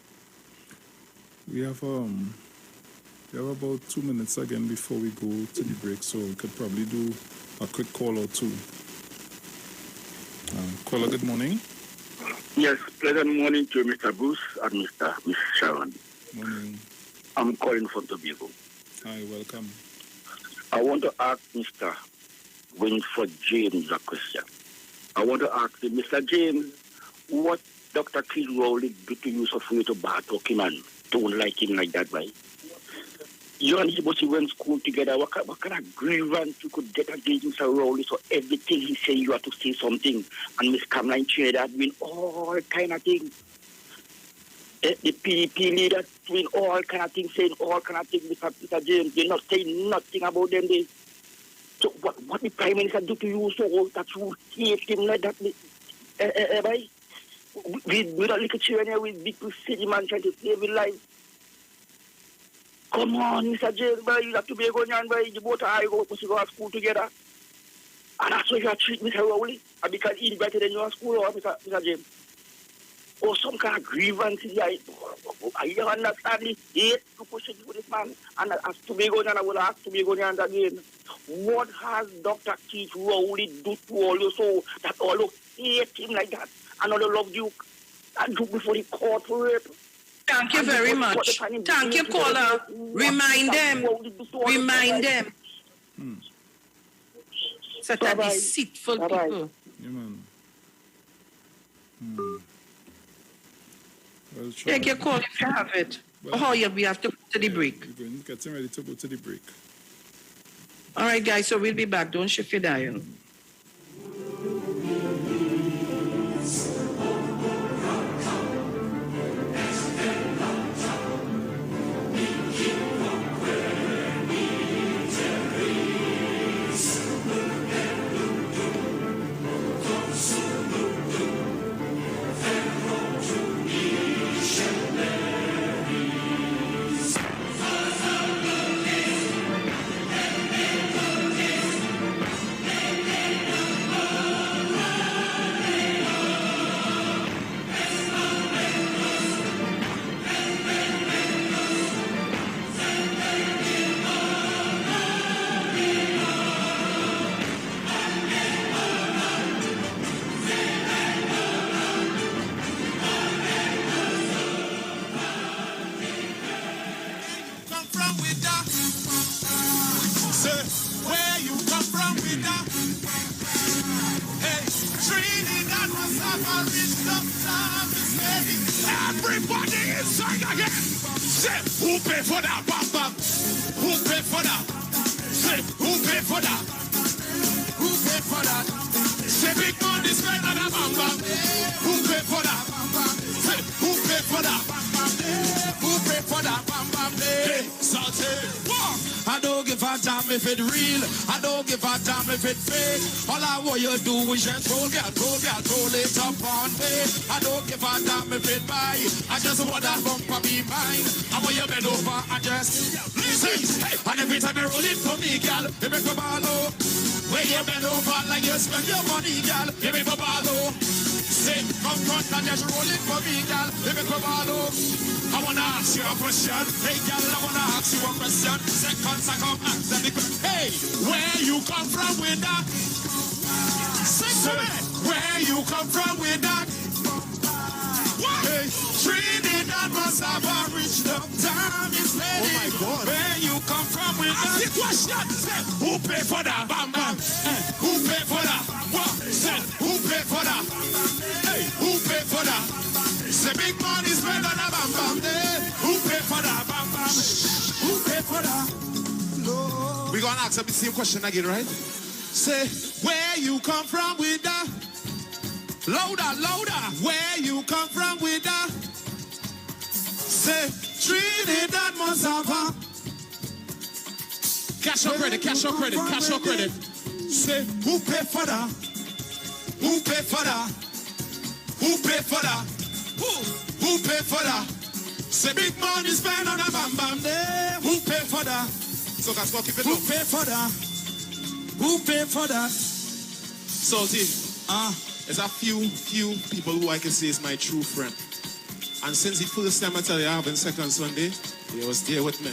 We have about 2 minutes again before we go to the break, so we could probably do a quick call or two. Caller, good morning. Yes, pleasant morning to Mr. Bruce and Miss Sharon. Morning. I'm calling from Tobago. Hi, welcome. I want to ask Mr. Winford James a question. I want to ask him, Mr. James, what Dr. Keith Rowley did to you so for you to talk him and don't like him like that, right? You and he went to school together. What kind of grievance you could get against Mr. Rowley? So everything he say, you have to say something. And Miss Caroline Trinidad doing all kind of things. The PDP leaders doing all kind of things, saying all kind of things. Mr. James, they're not saying nothing about them. So what the Prime Minister do to you so that you hate him like that? Right? With a little children here with big city man trying to save his life. Come on, Mr. James, boy, you have to be going on, boy. You both are go to school together. And that's why you treat Mr. Rowley. And because he invited in your school, or Mr. James. Or some kind of grievances. I don't understand the hate to push it for this man. And as to be going on, I will ask to be going on again. What has Dr. Keith Rowley do to all you so that all you hate him like that? And all you love you and do before the court for rape? Thank you very much. Thank you, caller. Remind them. Remind them. Such a deceitful people. Yeah, man. Well, Take your call if you have it. Well, we have to go to the break. We're getting ready to go to the break. All right, guys, so we'll be back. Don't shift your dial. Everybody inside again. Say, who pay for that? Bam, bam. Who pay for that? Say, who pay for that? Who pay for that? Say, big money spent on a bam, bam. Who pay for that? Say, who pay for that? Who pay for that? Bam, bam. Hey, Salty. I don't give a damn if it real. I don't give a damn if it fake. All I want you do is just roll it up on me. I don't give a damn if it buy. I just want that bumper be mine. I want you bend over and just listen. And every time you roll it for me, girl, you make me ball out. When you bend over like you spend your money, girl, you make me ball out. Say, come front and just roll it for me, girl, you make me ball out. I wanna ask you a question. Hey, girl, I wanna ask you a question. Seconds I come answer the question. Hey, where you come from with that? Say, where you come from with that? What? Hey, Trinidad must have a rich love time is ready. Oh my God. Where you come from with that? Ask the question. Say, who pay for that? Bam, bam. Who pay for that? What? Say, who pay for that? Hey, who pay for that? Say, big money is better than a bam, bam. Who pay for that? Bam, bam. Who pay for that? No. We're gonna ask the same question again, right? Say, where you come from with that? Louder, louder. Where you come from with that? Say, Trinidad must have a cash or credit, cash or credit, cash or credit. Say, who pay for that? Who pay for that? Who pay for that? Who pay for that? Say, big money spent on a bam bam day. Who pay for that? So guys, go keep it. Who pay for that? Who pay for that? So see, there's a few people who I can say is my true friend. And since the first time I tell you I having second Sunday, he was there with me.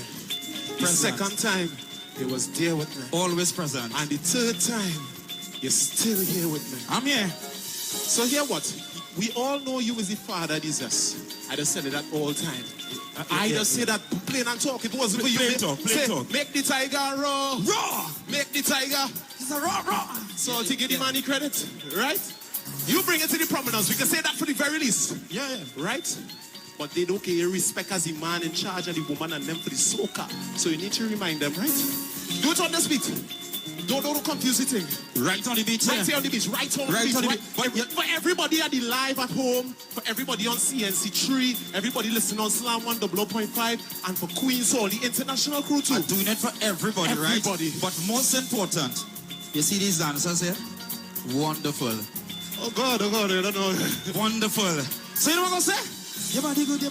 The second time, he was there with me. Always present. And the third time, you're still here with me. I'm here. So hear what? We all know you is the father, Jesus. I just said it at all time. I just say that plain and talk. It wasn't for you. Plain talk. Make the tiger roar. Roar. Make the tiger. It's a roar. So to give the man the credit, right? You bring it to the prominence. We can say that for the very least. Yeah. Right? But they don't give you respect as the man in charge and the woman and them for the soca. So you need to remind them, right? Do it on the beat. Don't confuse the thing. Right on the beach. Right here on the beach. Right on the beach. For everybody at the live at home, for everybody on CNC3, everybody listening on Slam 100.5, and for Queen's Hall, the international crew too. I'm doing it for everybody, right? But most important, you see these dancers here? Wonderful. Oh God, I don't know. Wonderful. So you know what I'm going to say? Your body good, good.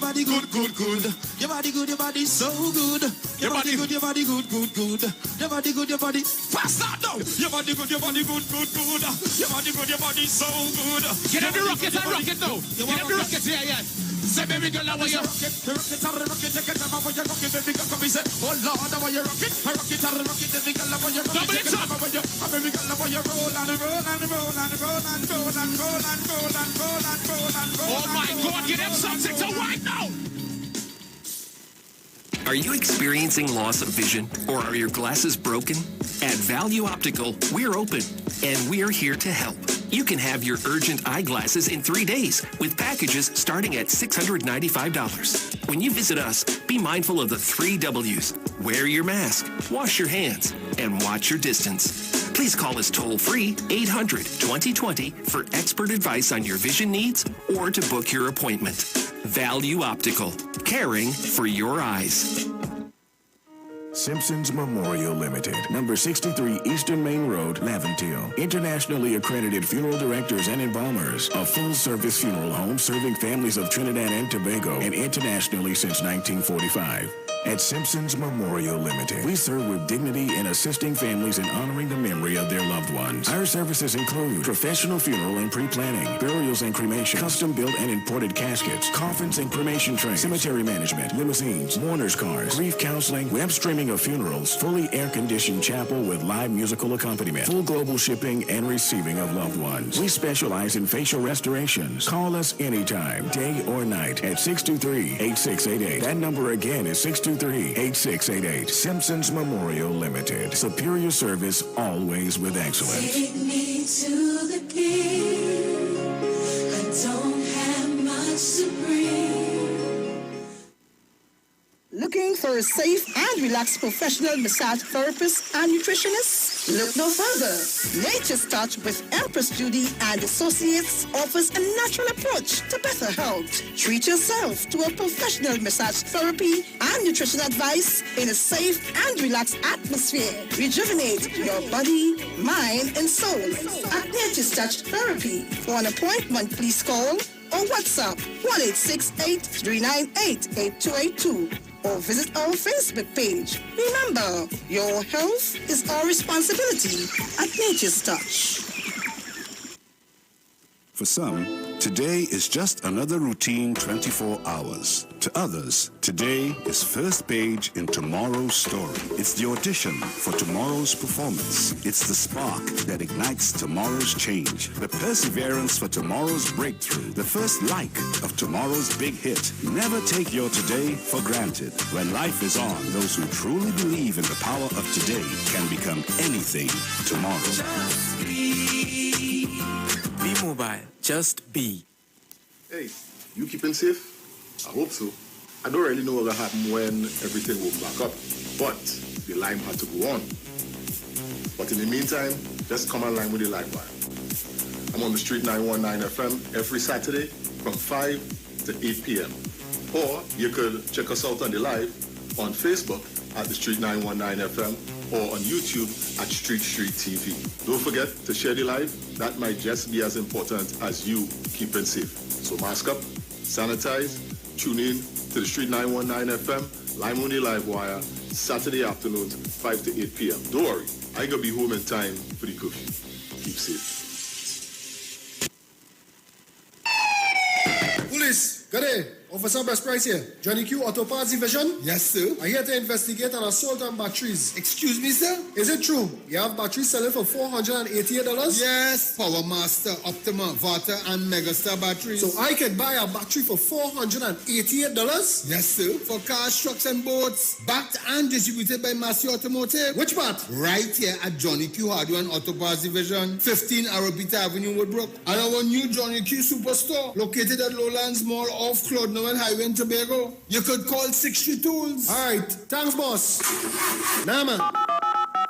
Your body good, your body so good. Your body good, your body good. Your body good, your body fast out now. Your body good, your body good. Your body good, your body so good. Get up the rocket and rock it now. Get up the rocket, yeah. Say baby girl, how are you? Rocket, take it out, how you rock it, baby girl, come say, oh Lord, how are you rock it? Rock it, baby girl, how are you rock it? Double it up. Baby girl, how are you roll and roll. Oh my God, get them something to white now. Are you experiencing loss of vision or are your glasses broken? At Value Optical, we're open and we're here to help. You can have your urgent eyeglasses in 3 days with packages starting at $695. When you visit us, be mindful of the 3 W's. Wear your mask, wash your hands, and watch your distance. Please call us toll-free 800-2020 for expert advice on your vision needs or to book your appointment. Value Optical, caring for your eyes. Simpson's Memorial Limited, number 63 Eastern Main Road, Laventille. Internationally accredited funeral directors and embalmers. A full-service funeral home serving families of Trinidad and Tobago and internationally since 1945. At Simpson's Memorial Limited, we serve with dignity in assisting families in honoring the memory of their loved ones. Our services include professional funeral and pre-planning, burials and cremation, custom-built and imported caskets, coffins and cremation trays, cemetery management, limousines, mourners cars, grief counseling, web streaming of funerals, fully air-conditioned chapel with live musical accompaniment, full global shipping and receiving of loved ones. We specialize in facial restorations. Call us anytime, day or night, at 623-8688. That number again is 623-8688. Simpsons Memorial Limited. Superior service, always with excellence. Take me to the king. I don't have much to bring. Looking for a safe and relaxed professional massage therapist and nutritionist? Look no further. Nature's Touch with Empress Judy and Associates offers a natural approach to better health. Treat yourself to a professional massage therapy and nutrition advice in a safe and relaxed atmosphere. Rejuvenate your body, mind, and soul at Nature's Touch Therapy. For an appointment, please call or WhatsApp 1-868-398-8282 or visit our Facebook page. Remember, your health is our responsibility at Nature's Touch. For some, today is just another routine 24 hours. To others, today is first page in tomorrow's story. It's the audition for tomorrow's performance. It's the spark that ignites tomorrow's change. The perseverance for tomorrow's breakthrough. The first like of tomorrow's big hit. Never take your today for granted. When life is on, those who truly believe in the power of today can become anything tomorrow. Be mobile. Just be. Hey, you keeping safe? I hope so. I don't really know what will happen when everything will back up, but the line had to go on. But in the meantime, just come online with the live wire. I'm on the Street 919 FM every Saturday from 5 to 8 p.m. Or you could check us out on the live on Facebook at the Street 919 FM or on YouTube at Street TV. Don't forget to share the live. That might just be as important as you keeping safe. So mask up, sanitize, tune in to the Street 919 FM, Lime on the Live Wire, Saturday afternoons, 5 to 8 p.m. Don't worry, I gonna be home in time for the curfew. Keep safe. Police, gade, Officer Best Price here. Johnny Q, Auto Parts Division. Yes, sir. I'm here to investigate an assault on batteries. Excuse me, sir? Is it true? You have batteries selling for $488? Yes. Power Master, Optima, Vata, and Megastar batteries. So I can buy a battery for $488? Yes, sir. For cars, trucks, and boats. Backed and distributed by Massey Automotive. Which part? Right here at Johnny Q Hardware and Auto Parts Division, 15 Arrowbita Avenue, Woodbrook. And our new Johnny Q Superstore, located at Lowlands Mall off Claude Noel Highway in Tobago. You could call 60 Tools. All right. Thanks, boss. Nah, man.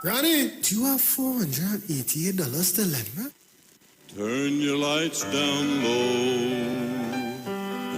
Granny. Do you have $488 to lend me? Turn your lights down low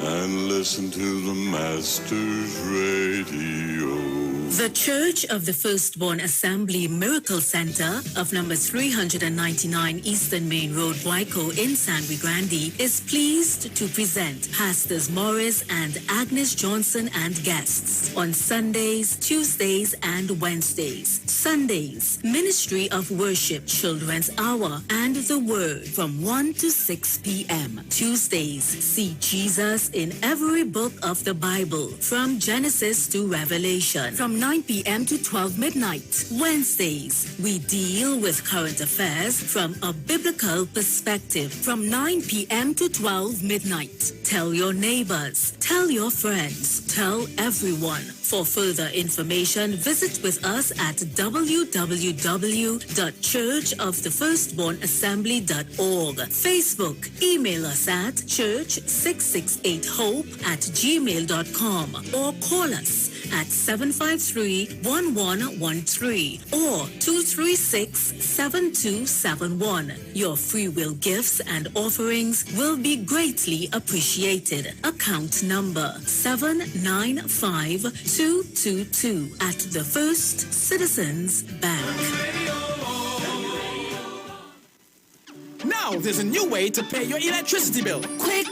and listen to the Master's Radio. The Church of the Firstborn Assembly Miracle Center of number 399 Eastern Main Road, Waiko in San Luis Grande is pleased to present Pastors Morris and Agnes Johnson and guests on Sundays, Tuesdays, and Wednesdays. Sundays, Ministry of Worship Children's Hour and the Word from 1 to 6 p.m. Tuesdays, see Jesus in every book of the Bible from Genesis to Revelation from 9 p.m. to 12 midnight. Wednesdays, we deal with current affairs from a biblical perspective from 9 p.m. to 12 midnight. Tell your neighbors, tell your friends, tell everyone. For further information, visit with us at www.churchofthefirstbornassembly.org. Facebook, email us at church668hope@gmail.com or call us at 753-1113 or 236-7271. Your free will gifts and offerings will be greatly appreciated. Account number 795222 at the First Citizens Bank. Now there's a new way to pay your electricity bill. Quick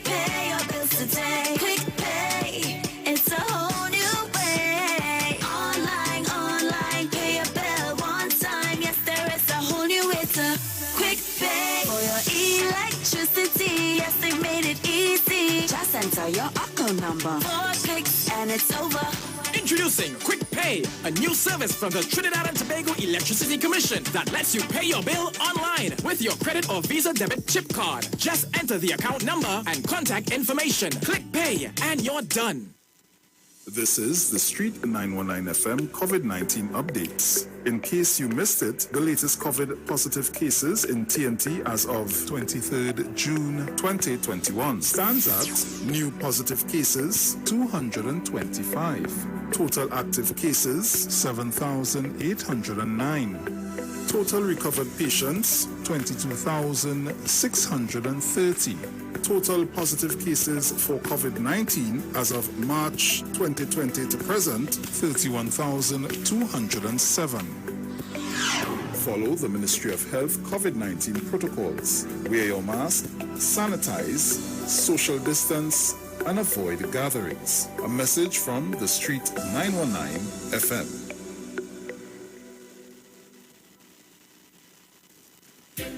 pay your bills today. Quick pay, it's a whole new way. Online, pay your bill one time. Yes, there is a whole new way to quick pay for your electricity. Yes, they made it easy. Just enter your account number. 4 clicks and it's over. Introducing Quick Pay, a new service from the Trinidad and Tobago Electricity Commission that lets you pay your bill online with your credit or Visa debit chip card. Just enter the account number and contact information. Click Pay and you're done. This is the Street 919 FM COVID-19 updates. In case you missed it, the latest COVID positive cases in TNT as of 23rd June 2021 stands at new positive cases 225. Total active cases 7,809. Total recovered patients 22,630. Total positive cases for COVID-19 as of March 2020 to present, 31,207. Follow the Ministry of Health COVID-19 protocols. Wear your mask, sanitize, social distance, and avoid gatherings. A message from the Street 919 FM.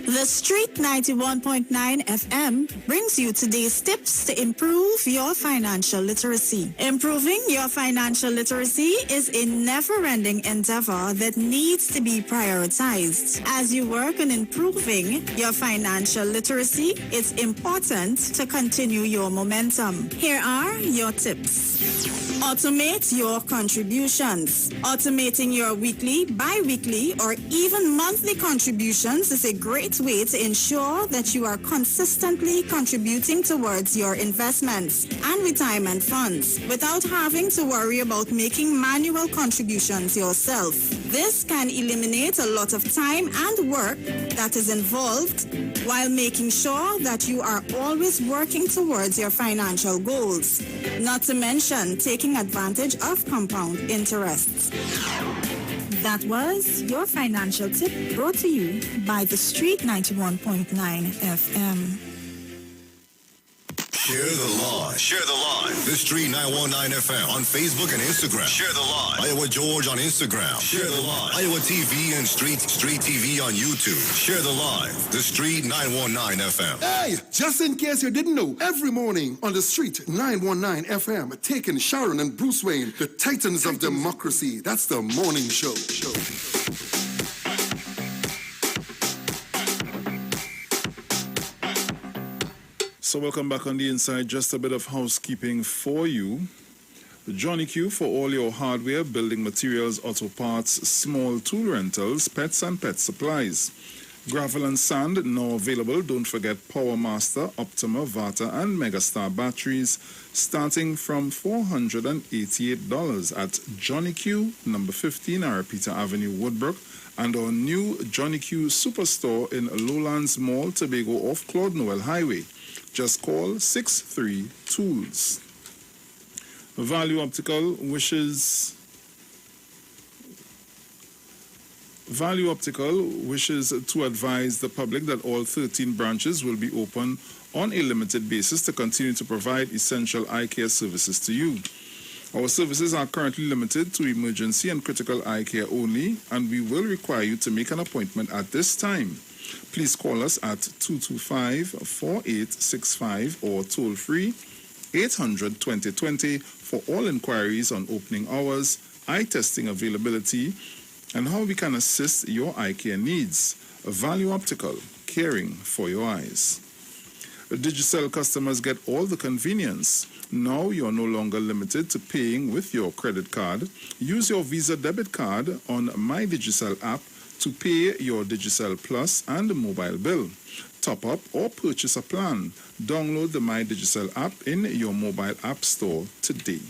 The Street 91.9 FM brings you today's tips to improve your financial literacy. Improving your financial literacy is a never-ending endeavor that needs to be prioritized. As you work on improving your financial literacy, it's important to continue your momentum. Here are your tips. Automate your contributions. Automating your weekly, bi-weekly, or even monthly contributions is a great way to ensure that you are consistently contributing towards your investments and retirement funds without having to worry about making manual contributions yourself. This can eliminate a lot of time and work that is involved while making sure that you are always working towards your financial goals, not to mention taking advantage of compound interests. That was your financial tip brought to you by the Street 91.9 FM. Share the line. Share the line. The Street 919 FM on Facebook and Instagram. Share the line. Iowa George on Instagram. Share the line. Iowa TV and Street TV on YouTube. Share the line. The Street 919 FM. Hey, just in case you didn't know, every morning on the Street 919 FM, taking Sharon and Bruce Wayne, the titans of democracy. That's the morning show. So welcome back on the inside. Just a bit of housekeeping for you. Johnny Q for all your hardware, building materials, auto parts, small tool rentals, pets and pet supplies. Gravel and sand now available. Don't forget Power Master, Optima, Vata and Megastar batteries starting from $488 at Johnny Q, number 15, Arapita Avenue, Woodbrook, and our new Johnny Q Superstore in Lowlands Mall, Tobago off Claude Noel Highway. Just call 63 Tools. Value Optical wishes to advise the public that all 13 branches will be open on a limited basis to continue to provide essential eye care services to you. Our services are currently limited to emergency and critical eye care only, and we will require you to make an appointment at this time. Please call us at 225-4865 or toll-free 800-2020 for all inquiries on opening hours, eye testing availability, and how we can assist your eye care needs. Value Optical, caring for your eyes. Digicel customers get all the convenience. Now you're no longer limited to paying with your credit card. Use your Visa debit card on My Digicel app to pay your Digicel Plus and mobile bill. Top up or purchase a plan. Download the My Digicel app in your mobile app store today.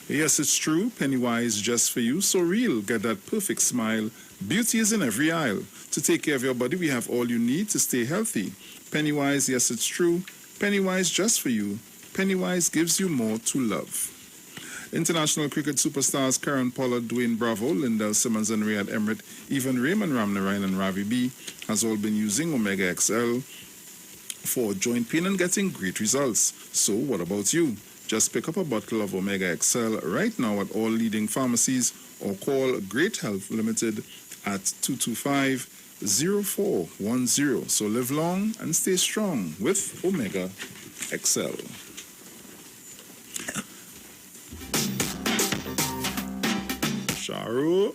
Yes, it's true. Pennywise just for you. So real. Get that perfect smile. Beauty is in every aisle. To take care of your body, we have all you need to stay healthy. Pennywise, yes, it's true. Pennywise just for you. Pennywise gives you more to love. International cricket superstars Karen Pollard, Dwayne Bravo, Lindell Simmons and Riyad Emrit, even Raymond Ramnarayan and Ravi B has all been using Omega XL for joint pain and getting great results. So what about you? Just pick up a bottle of Omega XL right now at all leading pharmacies or call Great Health Limited at 225-0410. So live long and stay strong with Omega XL. Sharon.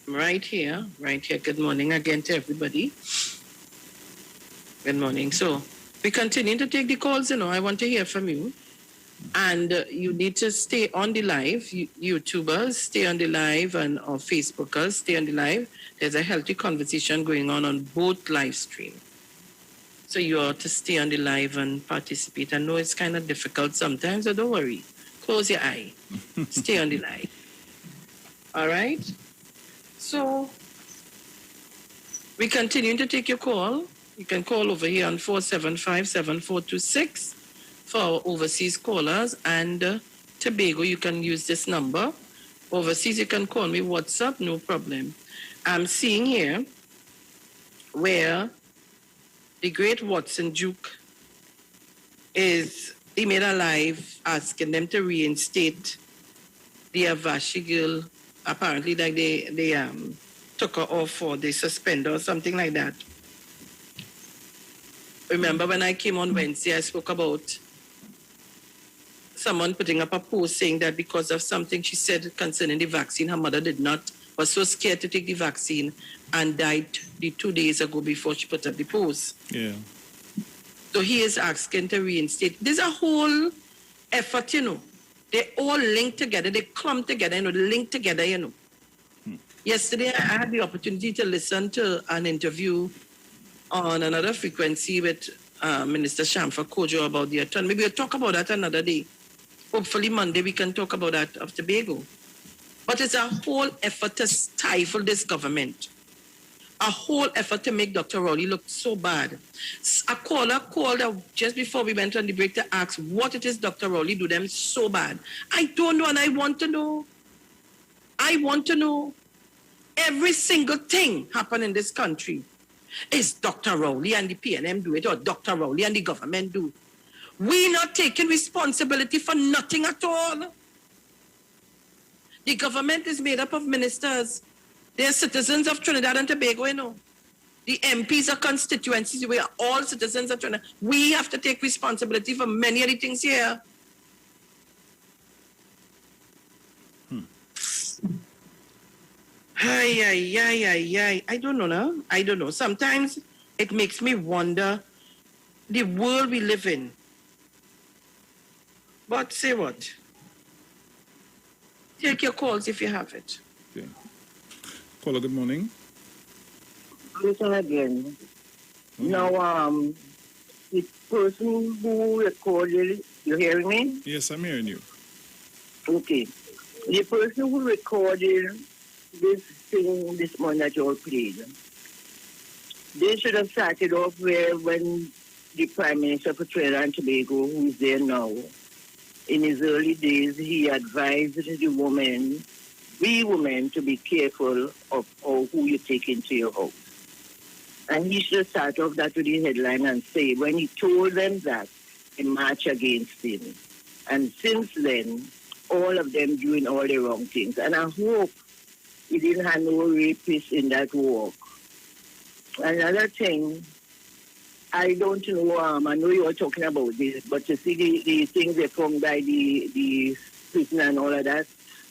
Right here. Good morning again to everybody. Good morning. So we continue to take the calls. I want to hear from you. And you need to stay on the live. YouTubers, stay on the live, and or Facebookers, stay on the live. There's a healthy conversation going on both live streams. So you ought to stay on the live and participate. I know it's kind of difficult sometimes, so don't worry. Close your eye. Stay on the live. All right? So we continue to take your call. You can call over here on 475-7426 for our overseas callers. And Tobago, you can use this number. Overseas, you can call me WhatsApp, no problem. I'm seeing here where the great Watson Duke he made a live asking them to reinstate the Avashi girl. Apparently, like they took her off or they suspended her or something like that. Remember when I came on Wednesday, I spoke about someone putting up a post saying that because of something she said concerning the vaccine, her mother was so scared to take the vaccine and died 2 days ago before she put up the post. Yeah. So he is asking to reinstate. There's a whole effort, They all link together. They clump together, they link together, Yesterday, I had the opportunity to listen to an interview on another frequency with Minister Shamfa Kojo about the autonomy. Maybe we'll talk about that another day. Hopefully Monday we can talk about that of Tobago. But it's a whole effort to stifle this government. A whole effort to make Dr. Rowley look so bad. A caller called just before we went on the break to ask what it is Dr. Rowley do them so bad. I don't know, and I want to know. every single thing happen in this country is Dr. Rowley and the PNM do it, or Dr. Rowley and the government do. We not taking responsibility for nothing at all. The government is made up of ministers. They are citizens of Trinidad and Tobago, you know. The MPs are constituencies. We are all citizens of Trinidad. We have to take responsibility for many of the things here. I don't know now. I don't know. Sometimes it makes me wonder the world we live in. But say what? Take your calls if you have it. Okay. Caller, good morning. Listen again. Now, the person who recorded, you hearing me? Yes, I'm hearing you. Okay. The person who recorded this thing this morning that you all played, they should have started off where when the Prime Minister for Trinidad and Tobago, who is there now, in his early days, he advised the women, to be careful of who you take into your house. And he should have started off that with the headline and say, when he told them that, they marched against him. And since then, all of them doing all the wrong things. And I hope he didn't have no rapists in that walk. Another thing, I don't know, I know you are talking about this, but to see the things they found by the prison and all of that,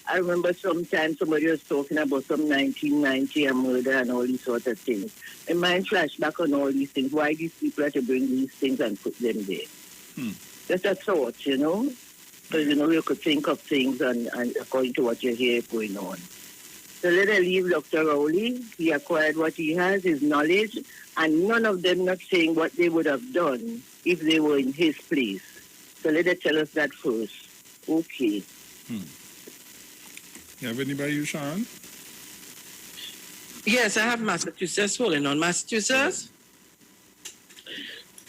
I remember sometimes somebody was talking about some 1990 and murder and all these sort of things. And mind flash back on all these things. Why these people have to bring these things and put them there? Just a thought, you know? Because, you know, you could think of things and according to what you hear going on. So let us leave Dr. Rowley. He acquired what he has, his knowledge, and none of them not saying what they would have done if they were in his place. So let us tell us that first. Okay. You have anybody, you, Sharon? Yes, I have Massachusetts holding on. Massachusetts?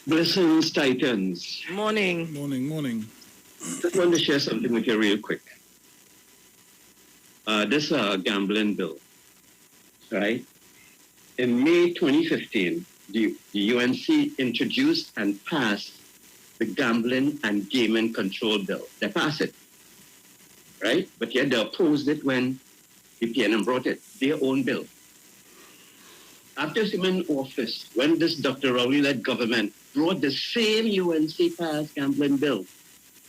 Blessings, Titans. Morning. Morning. Just want to share something with you real quick. This gambling bill, right? In May 2015, the UNC introduced and passed the Gambling and Gaming Control Bill. They passed it, right? But yet they opposed it when the PNM brought it, their own bill. After him in office, when this Dr. Rowley-led government brought the same UNC passed gambling bill,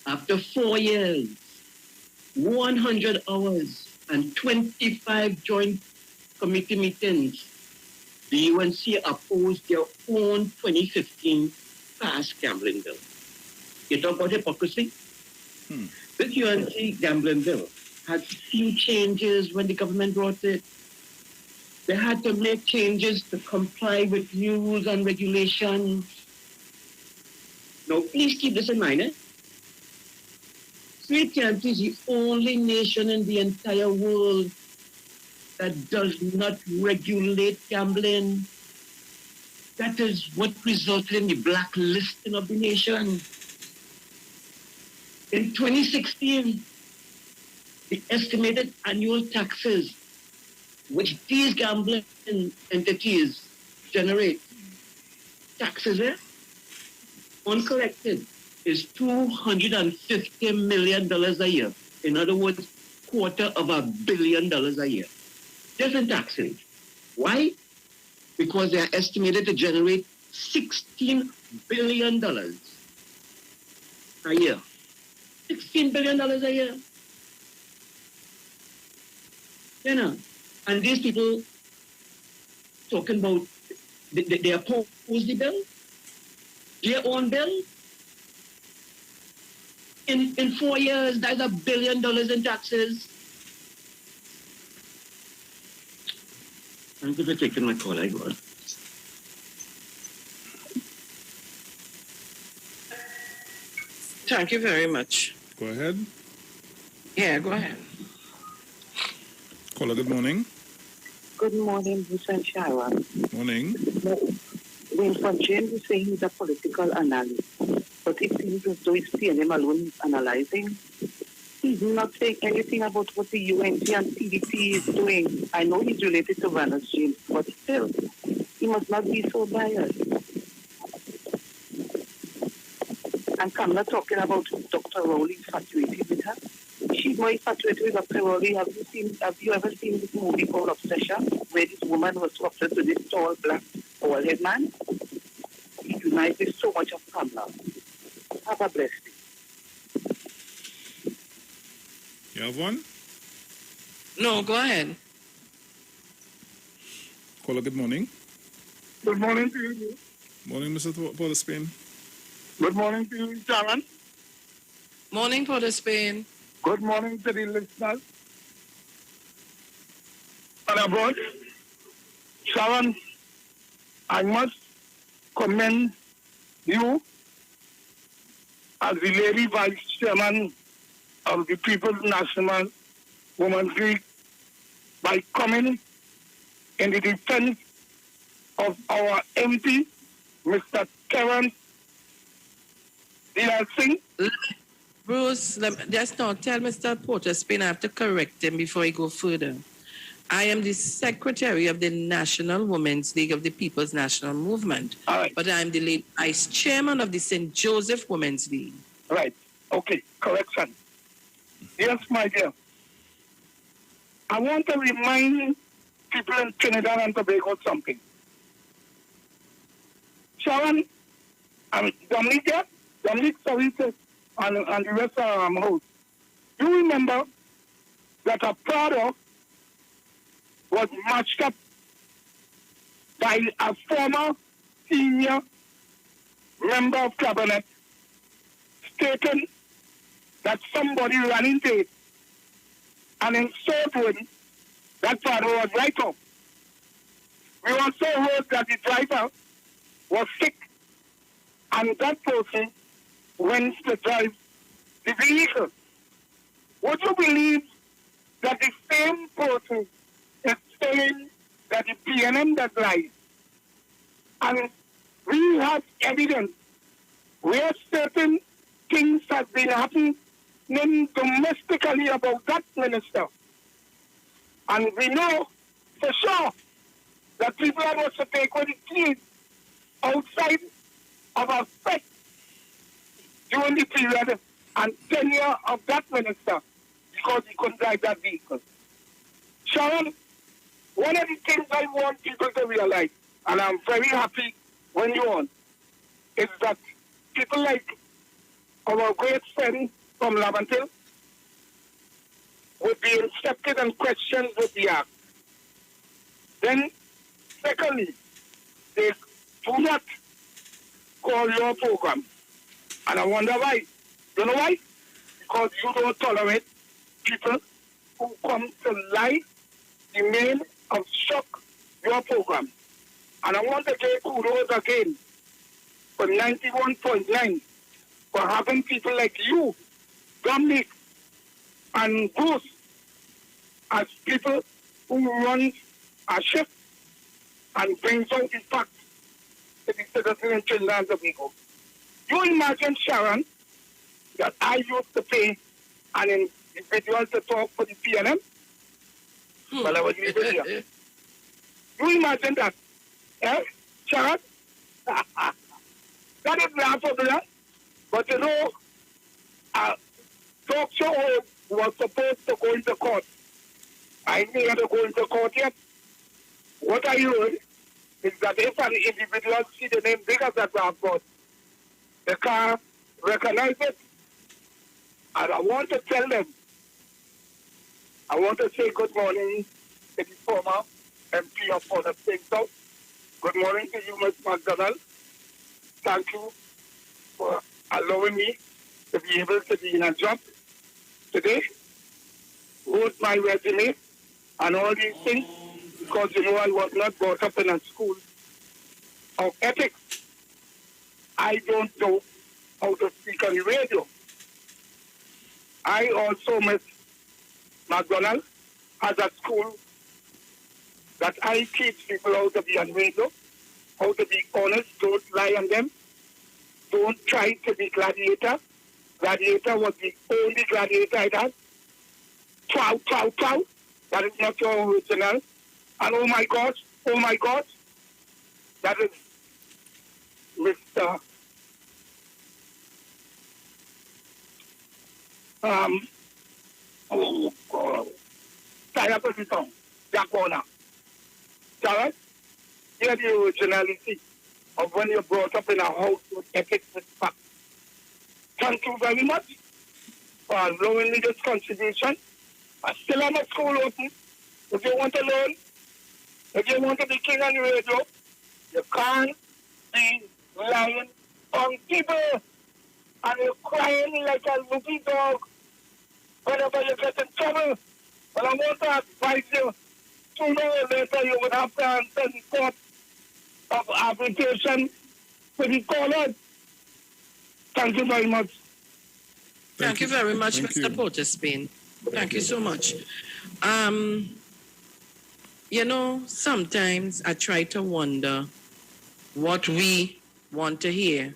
after 4 years, 100 hours, and 25 joint committee meetings, the UNC opposed their own 2015 passed gambling bill. You talk about hypocrisy? This UNC gambling bill had few changes when the government brought it. They had to make changes to comply with rules and regulations. Now, please keep this in mind, eh? Sri Lanka is the only nation in the entire world that does not regulate gambling. That is what resulted in the blacklisting of the nation. In 2016, the estimated annual taxes which these gambling entities generate, taxes uncollected, is $250 million a year. In other words, $250 million a year. Just in taxes. Why? Because they are estimated to generate $16 billion a year. $16 billion a year. You know, and these people talking about they oppose the bill, their own bill. In 4 years, that's $1 billion in taxes. Thank you for taking my call, I got. Thank you very much. Go ahead. Yeah, go ahead. Caller, good morning. Good morning, Bruce and Sharon. Morning. When James is saying he's a political analyst, but it seems as though it's PNM alone analyzing. He's not saying anything about what the UNC and CDP is doing. I know he's related to Ronald James, but still, he must not be so biased. And I'm not talking about Dr. Rowley infatuated with her. She's more infatuated with Dr. Rowley. Have you ever seen this movie called Obsession, where this woman was so obsessed with this tall, black, bald-head man? He unites with so much of Kamala. Have a blessed day. You have one? No, go ahead. Caller, good morning. Good morning to you. Morning, Mr. Paul Spain. Good morning to you, Sharon. Morning, Port of Spain. Good morning to the listeners. And abroad, Sharon, I must commend you as the Lady Vice Chairman of the People's National Women's League by coming in the defense of our MP, Mr. Karen Singh. Bruce, just now tell Mr. Porter Spain I have to correct him before he go further. I am the secretary of the National Women's League of the People's National Movement. All right. But I'm the vice chairman of the St. Joseph Women's League. Right. Okay. Correction. Yes, my dear. I want to remind people in Trinidad and Tobago something. Sharon, Dominic, Sarita, and the rest of our host. You remember that a product was matched up by a former senior member of cabinet stating that somebody ran into it, and in so doing, that product was right off. We also heard that the driver was sick, and that person went to drive the vehicle. Would you believe that the same person is saying that the PNM that lies? And we have evidence where certain things have been happening domestically about that minister. And we know for sure that people are going to take with the kids outside of our faith during the period and tenure of that minister because he couldn't drive that vehicle. Sharon, one of the things I want people to realize, and I'm very happy when you're on, is that people like our great friend from Lavantil would be inspected and questioned with the act. Then, secondly, they do not call your program. And I wonder why. You know why? Because you don't tolerate people who come to lie, demean, and shock your program. And I want to give kudos again for 91.9 for having people like you, Dominic, and Bruce as people who run a ship and brings out the facts to the citizens in Trinidad and Tobago. You imagine, Sharon, that I used to pay an individual to talk for the PNM? Well, I was in India. You imagine that? Eh, Sharon? That is laughable, but you know, talk show was supposed to go into court. I didn't have to go into court yet. What I heard is that if an individual see the name bigger than passport, the car recognize it. And I want to tell them, I want to say good morning to the former MP of Port of St. South. Good morning to you, Ms. McDonald. Thank you for allowing me to be able to be in a job today. Wrote my resume and all these things because, you know, I was not brought up in a school of ethics. I don't know how to speak on the radio. I also, Miss McDonald, has a school that I teach people how to be on radio, how to be honest, don't lie on them, don't try to be gladiator, Gladiator was the only gladiator I had. Trout. That is not your original. And oh my God, that is Mr. Oh God, tired of the song, Jack Warner. Sharon, hear the originality of when you're brought up in a house with epic respect. Thank you very much for allowing me this contribution. I still have a school open. If you want to learn, if you want to be king on the radio, you can't be lying on people and you're crying like a loopy dog whenever you get in trouble. But I want to advise you, sooner or later you would have to answer the court of arbitration to be called. Thank you very much. Thank you very much, Mr. Porter-Spain. Thank you so much. You know, sometimes I try to wonder what we want to hear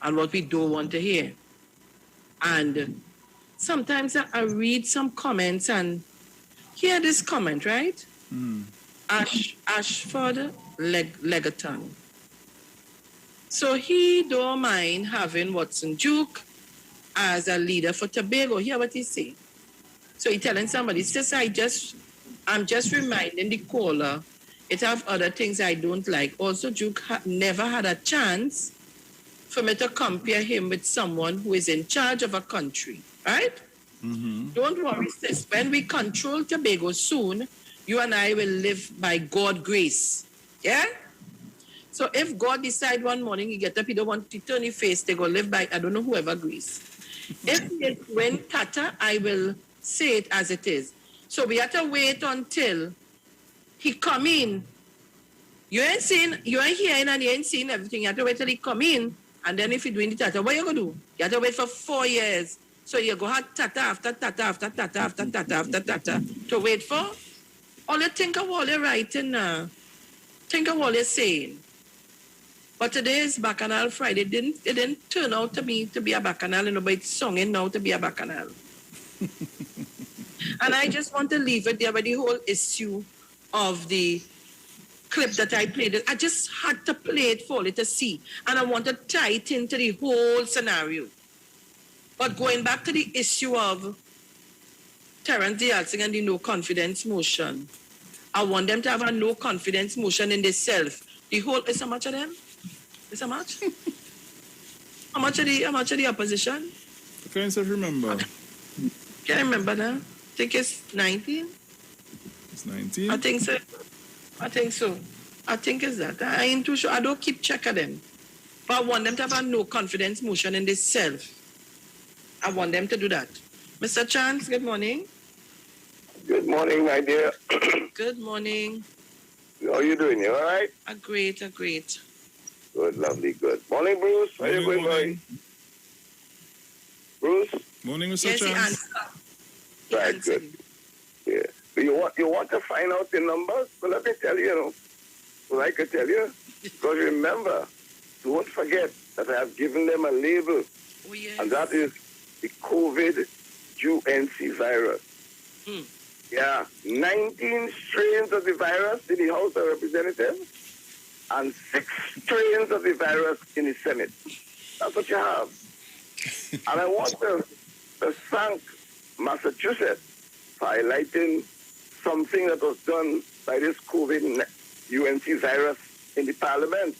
and what we don't want to hear. And sometimes I read some comments and hear this comment, right? Ashford Legaton. So he don't mind having Watson Duke as a leader for Tobago. Hear what he say. So he telling somebody, says, I'm just reminding the caller, it have other things I don't like. Also, Duke never had a chance for me to compare him with someone who is in charge of a country, right? Don't worry, sis. When we control Tobago soon, you and I will live by God's grace. Yeah? So if God decide one morning, he get up, he don't want to turn his face, they go live by, I don't know, whoever grace. If when Tata, I will say it as it is. So we have to wait until he come in. You ain't hearing and you ain't seeing everything. You have to wait till he come in. And then if you're doing the Tata, what you going to do? You have to wait for 4 years. So you go have Tata after Tata after Tata after Tata after Tata to wait for. All you think of all you're writing now. Think of all you're saying. But today is Bacchanal Friday. It didn't turn out to be a Bacchanal, and nobody's singing now to be a Bacchanal. And I just want to leave it there with the whole issue of the clip that I played. I just had to play it for you to see. And I want to tie it into the whole scenario. But going back to the issue of Terence Dialsing and the no confidence motion, I want them to have a no confidence motion in themselves. The whole, is how much of them? Is how much? How much of the opposition? I can't remember. Can I remember now? I think it's 19. It's 19? I think so. I think it's that. I ain't too sure. I don't keep track of them. But I want them to have a no confidence motion in themselves. I want them to do that. Mr. Chance, good morning. Good morning, my dear. Good morning. How are you doing? You all right? Great. Good, lovely, good. Morning, Bruce. How you going, boy? Bruce? Morning, Mr. Yes, Chance. Right, good. Yeah. But you want to find out the numbers? Well, let me tell you, well, I could tell you. Because remember, don't forget that I have given them a label. Oh, yes. And that is the COVID UNC virus. Yeah, 19 strains of the virus in the House of Representatives and 6 strains of the virus in the Senate. That's what you have. And I want to thank Massachusetts for highlighting something that was done by this COVID UNC virus in the Parliament.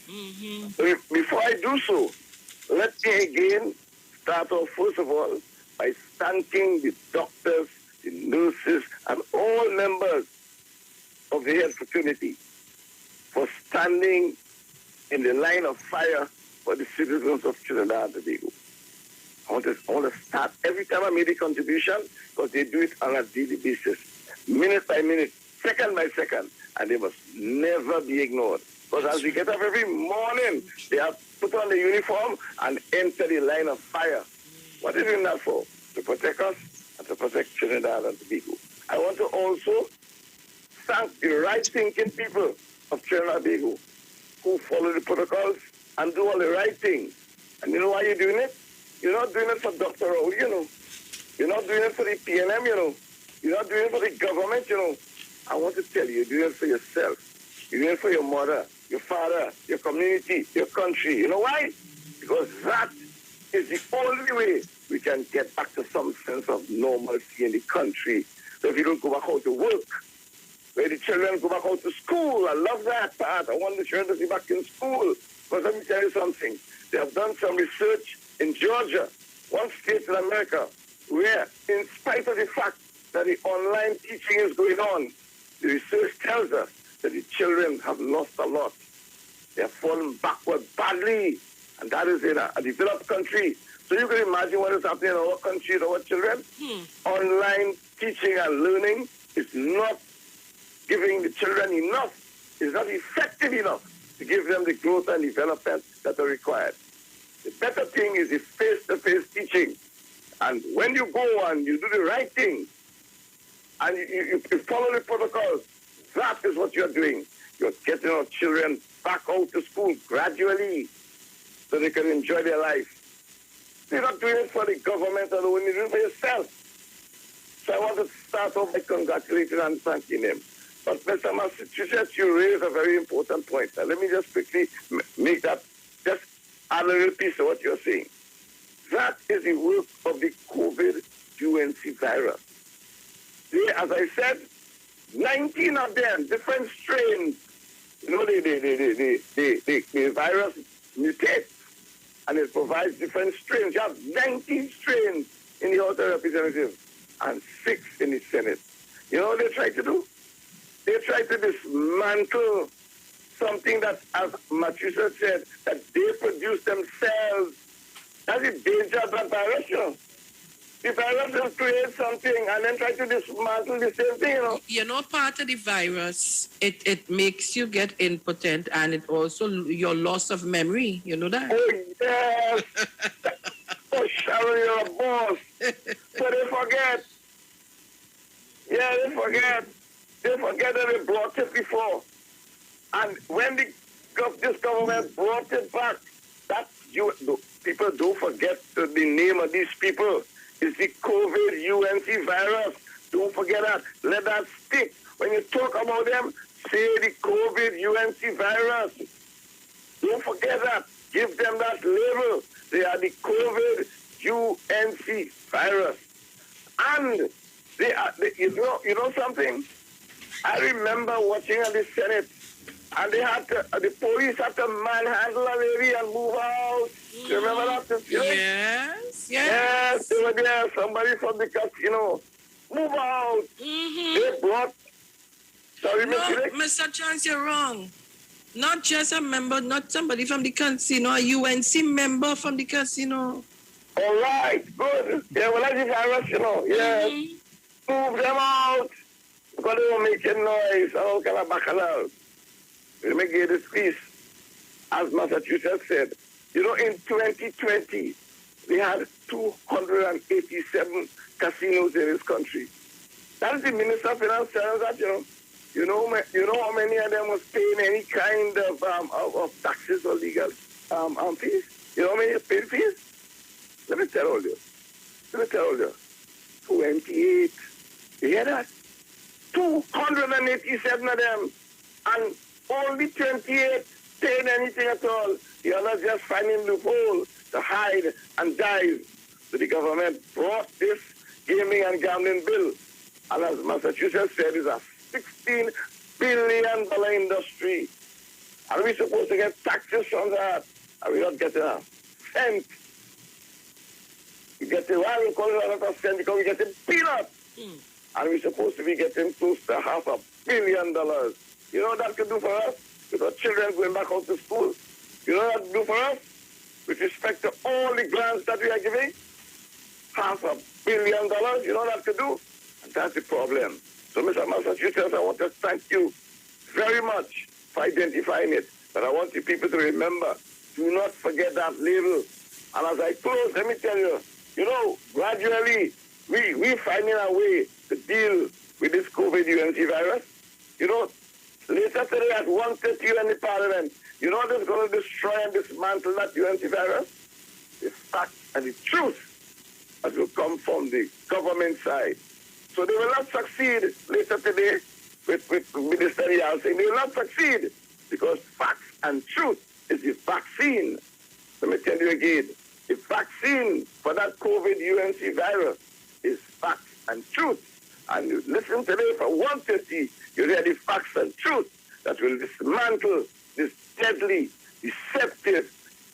Before I do so, let me again start off, first of all, by thanking the doctors, the nurses, and all members of the health fraternity for standing in the line of fire for the citizens of Trinidad and Tobago. I want to start every time I make a contribution, because they do it on a daily basis, minute by minute, second by second, and they must never be ignored. Because as we get up every morning, they have put on the uniform and enter the line of fire. What are they doing that for? To protect us and to protect Trinidad and Tobago. I want to also thank the right-thinking people of Trinidad and Tobago who follow the protocols and do all the right things. And you know why you're doing it? You're not doing it for Dr. Rowley, you know. You're not doing it for the PNM, you know. You're not doing it for the government, you know. I want to tell you, you're doing it for yourself. You're doing it for your mother, your father, your community, your country. You know why? Because that is the only way we can get back to some sense of normalcy in the country. So if you don't go back out to work, where the children go back out to school, I love that part. I want the children to be back in school. But let me tell you something. They have done some research in Georgia, one state in America, where in spite of the fact that the online teaching is going on, the research tells us that the children have lost a lot. They have fallen backward badly, and that is in a developed country. So you can imagine what is happening in our country to our children. Online teaching and learning is not giving the children enough, is not effective enough to give them the growth and development that are required. The better thing is the face-to-face teaching. And when you go and you do the right thing, and you follow the protocols, that is what you're doing. You're getting our children back out to school gradually so they can enjoy their life. You're not doing it for the government alone, you're doing it for yourself. So I want to start off by congratulating and thanking him. But Mr. Massachusetts, you raised a very important point. Now, let me just quickly make that, just add a little piece of what you're saying. That is the work of the COVID UNC virus. They, as I said, 19 of them, different strains. You know, the virus mutates and it provides different strains. You have 19 strains in the House of Representatives and 6 in the Senate. You know what they try to do? They try to dismantle something that, as Massachusetts said, that they produce themselves. That's the danger of that virus, you know. The virus will create something and then try to dismantle the same thing, you know. You know, part of the virus, it makes you get impotent and it also your loss of memory. You know that? Oh, yes. Oh, Sharon, you're a boss. So they forget. Yeah, they forget. They forget that they brought it before. And when this government brought it back, people don't forget the name of these people. It's the COVID UNC virus. Don't forget that. Let that stick. When you talk about them, say the COVID UNC virus. Don't forget that. Give them that label. They are the COVID UNC virus. And you know something? I remember watching at the Senate, and the police had to manhandle a lady and move out. You remember that? Yes. They were there. Somebody from the casino. Move out. They brought. Sorry, no, Mr. Chance, you're wrong. Not just a member, not somebody from the casino, a UNC member from the casino. All right, good. Yeah, well, that's the virus, you know. Yes. Move them out. Because they were making noise. All kind of bacchanal. Let me give this piece. As Massachusetts said, you know, in 2020, they had 287 casinos in this country. That's the Minister of Finance telling that, you know. You know how many of them was paying any kind of taxes or legal fees? You know how many paid fees? Let me tell you. 28. You hear that? 287 of them. And only 28 paid anything at all. The others just finding loophole to hide and dive. So the government brought this gaming and gambling bill. And as Massachusetts said, it's a $16 billion industry. And we're supposed to get taxes from that. And we're not getting a cent. We get why we call it a cent? Because we get peanuts. And we're supposed to be getting close to $500 million. You know what that could do for us? With our children going back out to school. You know what that could do for us? With respect to all the grants that we are giving? $500 million. You know what that could do? And that's the problem. So, Mr. Massachusetts, I want to thank you very much for identifying it. But I want you people to remember, do not forget that label. And as I close, let me tell you, you know, gradually, we're finding a way to deal with this COVID UNC virus. You know, later today at 1:30 in the Parliament, you know what's going to destroy and dismantle that UNC virus? The fact and the truth that will come from the government side. So they will not succeed later today with Minister Yal saying they will not succeed because facts and truth is the vaccine. Let me tell you again, the vaccine for that COVID UNC virus is facts and truth. And you listen today for 1:30, you hear the facts and truth that will dismantle this deadly, deceptive,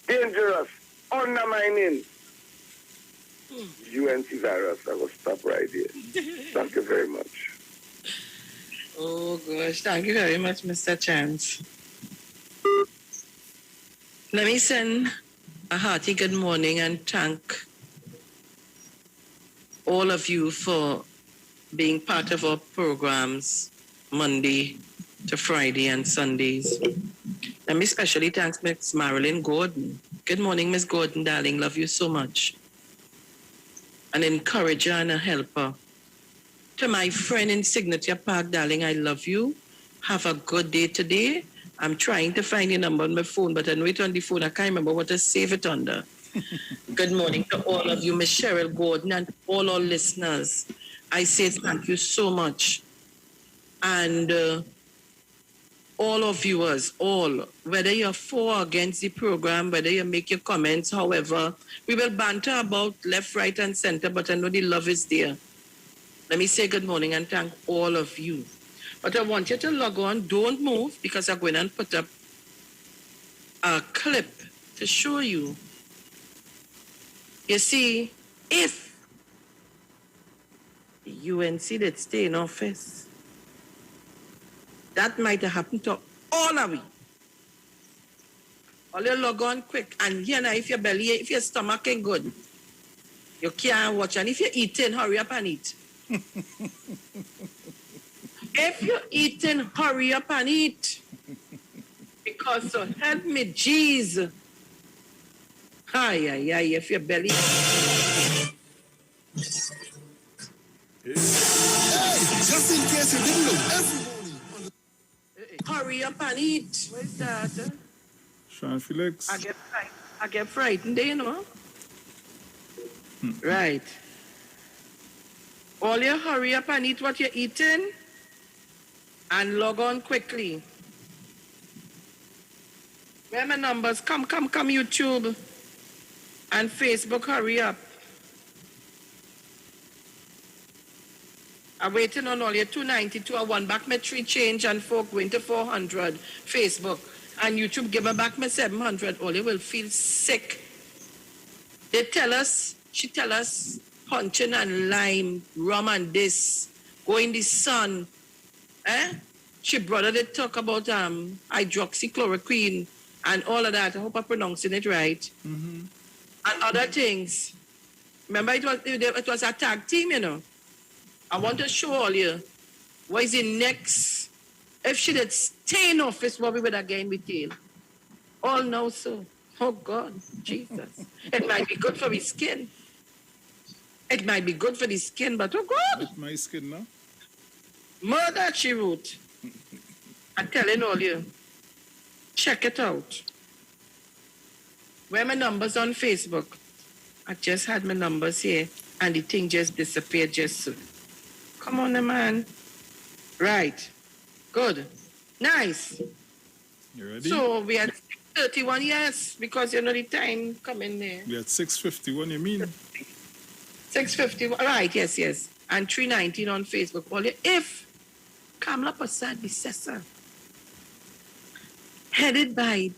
dangerous, undermining UNC virus. I will stop right here. Thank you very much. Oh gosh, thank you very much, Mr. Chance. Let me send a hearty good morning and thank all of you for being part of our programs Monday to Friday and Sundays. Let me especially thank Miss Marilyn Gordon. Good morning, Miss Gordon, darling. Love you so much. An encourager and a helper. To my friend in Signature Park, darling, I love you. Have a good day today. I'm trying to find your number on my phone, but I know it on the phone. I can't remember what to save it under. Good morning to all of you, Miss Cheryl Gordon, and all our listeners. I say thank you so much. And all our viewers, all, whether you're for or against the program, whether you make your comments, however, we will banter about left, right, and center, but I know the love is there. Let me say good morning and thank all of you. But I want you to log on. Don't move because I'm going to put up a clip to show you. You see, if the UNC did stay in office, that might have happened to all of you. All you log on quick. And here now, if your belly, if your stomach ain't good, you can't watch. And if you're eating, hurry up and eat. If you're eating, hurry up and eat. Because so help me, jeez. Ay, if your belly. Just in case you didn't know, every morning. Hurry up and eat. What is that? Sharon, Felix. I get frightened, you know. Right. All you hurry up and eat what you're eating and log on quickly. Where my numbers? Come, YouTube and Facebook, hurry up. I'm waiting on all your 292. I want back my 3 change and 4 going to 400. Facebook and YouTube give me back my 700. All you will feel sick. She tell us, punching and lime, rum and this, go in the sun. She brother they talk about hydroxychloroquine and all of that. I hope I'm pronouncing it right. Mm-hmm. And other things. Remember it was a tag team, you know. I want to show all you what is the next. If she did stay in office, what we would again with tail. All now so. Oh God, Jesus. It might be good for his skin. It might be good for the skin, but oh God. With my skin now? Murder, she wrote. I'm telling all you. Check it out. Where my numbers on Facebook? I just had my numbers here, and the thing just disappeared just so. Come on, man. Right. Good. Nice. You ready? So we had 31 years, because you know the time coming there. We had 651, you mean? 651, right, yes. And 319 on Facebook. Only if Kamala Prasad, the Cessor, headed by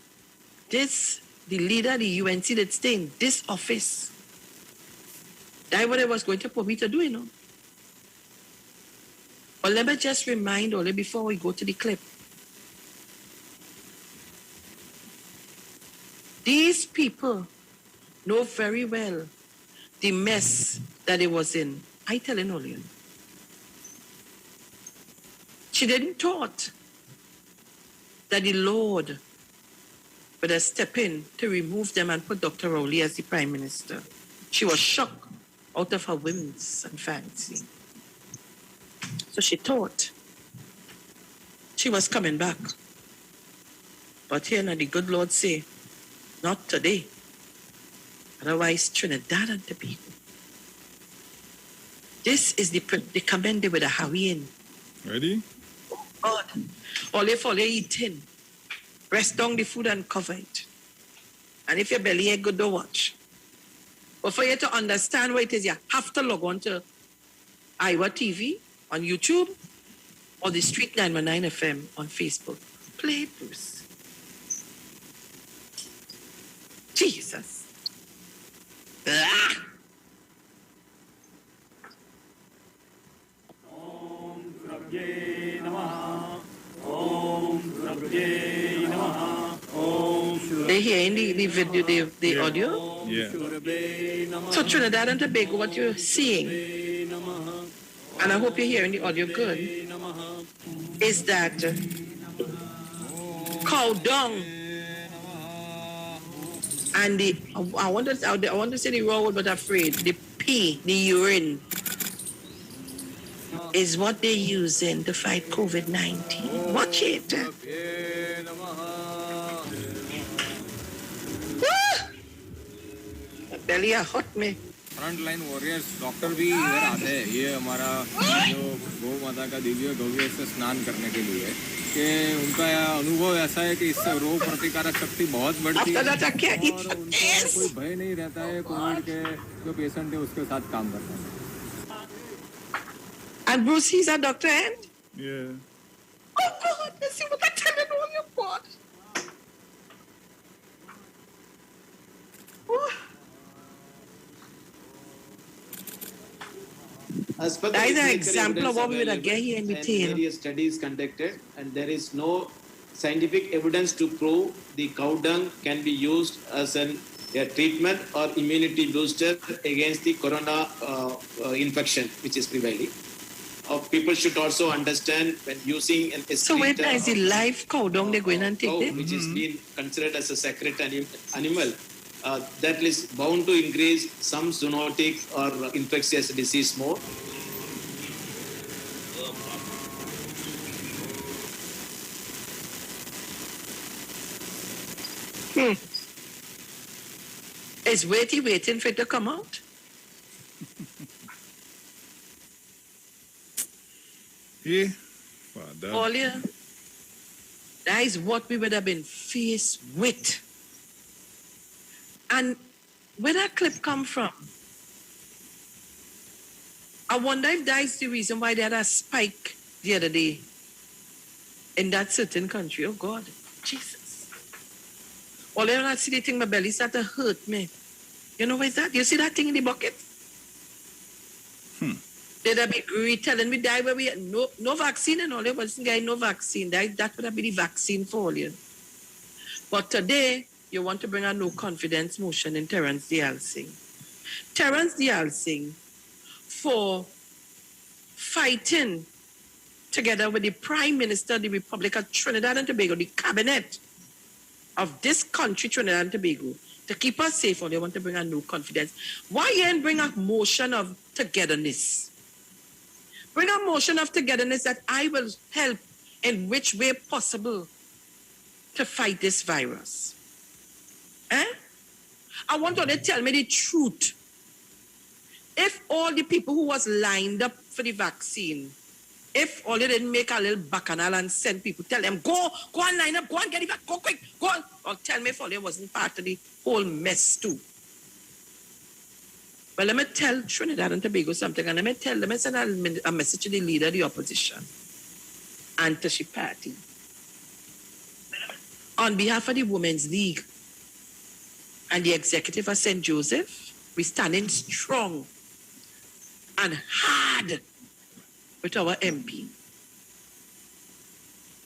this, the leader, the UNC that stay in this office, that's what I was going to put me to do, you know. But let me just remind only before we go to the clip. These people know very well the mess that it was in. I telling all you. She didn't thought that the Lord would have stepped in to remove them and put Dr. Rowley as the Prime Minister. She was shocked out of her whims and fancy. So she thought she was coming back. But here now the good Lord say, not today. otherwise Trinidad and Tobago. This is the predicament they would have in. Ready? God, all you eating, press down the food and cover it. And if your belly ain't good, don't watch. But for you to understand what it is, you have to log on to IWER TV on YouTube or the Street 919 FM on Facebook. Play it, Bruce. Jesus. Ah! They hearing the video, the audio? Yeah. So Trinidad and Tobago, what you're seeing, and I hope you're hearing the audio good, is that cow dung and the, I want to say the raw word, but I'm afraid, the pee, the urine, is what they're using to fight COVID-19. Watch it. Belly hot me. Front line warriors doctor भी इधर आते हैं ये हमारा जो गौ माता का दिव्य गव्य से स्नान करने के लिए कि उनका अनुभव ऐसा है कि इससे रोग प्रतिकारक शक्ति बहुत बढ़ती है और उनको कोई भय नहीं रहता है कोविड के जो पेशेंट है उसके साथ काम करना है. And Bruce, he's a doctor, and? Yeah. Oh God, let's see what I tell you on your God. As per that is an example of what we would get here in the tail. Various studies conducted, and there is no scientific evidence to prove the cow dung can be used as a treatment or immunity booster against the corona infection, which is prevailing. People should also understand when using an so when there is a live cow dung, they go in and take it, which is being considered as a sacred animal. That is bound to increase some zoonotic or infectious disease more. Is waiting for it to come out? Yeah. Olia, that is what we would have been faced with. And where that clip come from? I wonder if that is the reason why they had a spike the other day in that certain country. Oh God, Jesus. All I want to see the thing, my belly start to hurt me. You know what is that? You see that thing in the bucket? They'd be telling me that where we had no vaccine and all. There wasn't getting no vaccine. That would have been the vaccine for all you. But today, you want to bring a no confidence motion in Terence Dialsing. Terence Dialsing for fighting together with the Prime Minister of the Republic of Trinidad and Tobago, the cabinet of this country, Trinidad and Tobago, to keep us safe, or they want to bring a no confidence. Why you ain't bring a motion of togetherness? Bring a motion of togetherness that I will help in which way possible to fight this virus. I want you to tell me the truth. If all the people who was lined up for the vaccine, if all they didn't make a little bacchanal and send people, tell them, go and line up, go and get it back, go quick, go on. Or tell me if all they wasn't part of the whole mess too. But let me tell Trinidad and Tobago something, and let me send a message to the leader of the opposition and to the party. On behalf of the Women's League and the executive of St. Joseph, we standing strong and hard with our MP.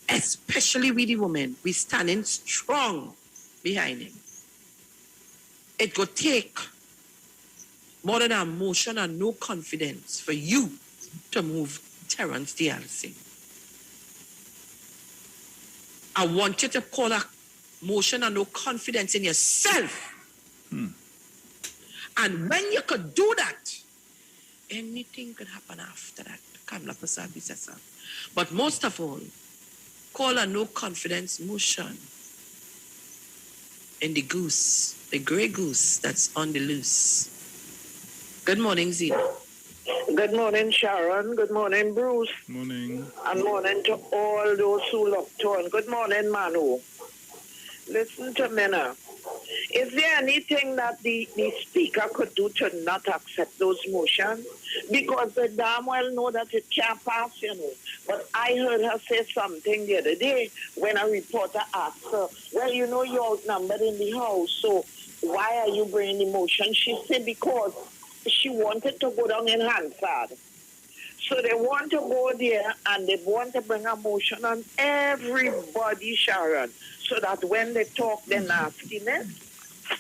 Especially we the women, we standing strong behind him. It could take more than a motion and no confidence for you to move Terence Dialsing. I want you to call a motion and no confidence in yourself. And when you could do that, anything could happen after that. But most of all, call a no confidence motion in the goose, the grey goose that's on the loose. Good morning, Zena. Good morning, Sharon. Good morning, Bruce. Morning. And morning to all those who looked on. Good morning, Manu. Listen to me now. Is there anything that the speaker could do to not accept those motions? Because they damn well know that it can't pass, you know. But I heard her say something the other day when a reporter asked her, well, you know, you're outnumbered in the house, so why are you bringing the motion? She said because she wanted to go down in Hansard. So they want to go there and they want to bring a motion on everybody, Sharon, so that when they talk the nastiness,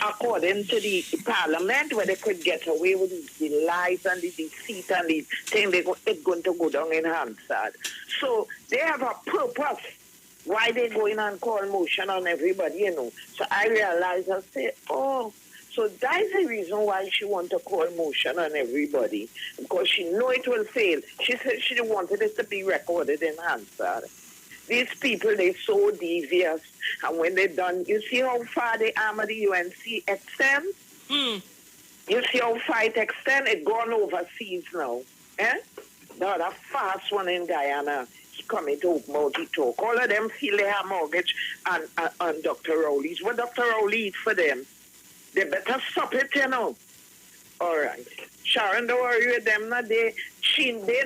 according to the parliament, where they could get away with the lies and the deceit and the thing, it's going to go down in Hansard. So they have a purpose why they go in and call motion on everybody, you know. So I realized, I say, oh, so that's the reason why she want to call motion on everybody, because she know it will fail. She said she wanted it to be recorded in Hansard. These people, they're so devious. And when they're done, you see how far the arm of the UNC extends? You see how far it extends? It's gone overseas now. Eh? Now, the fast one in Guyana, he coming to open out the talk. All of them feel they have mortgage on Dr. Rowley's. What Dr. Rowley is for them? They better stop it, you know. All right. Sharon, don't worry with them. Now they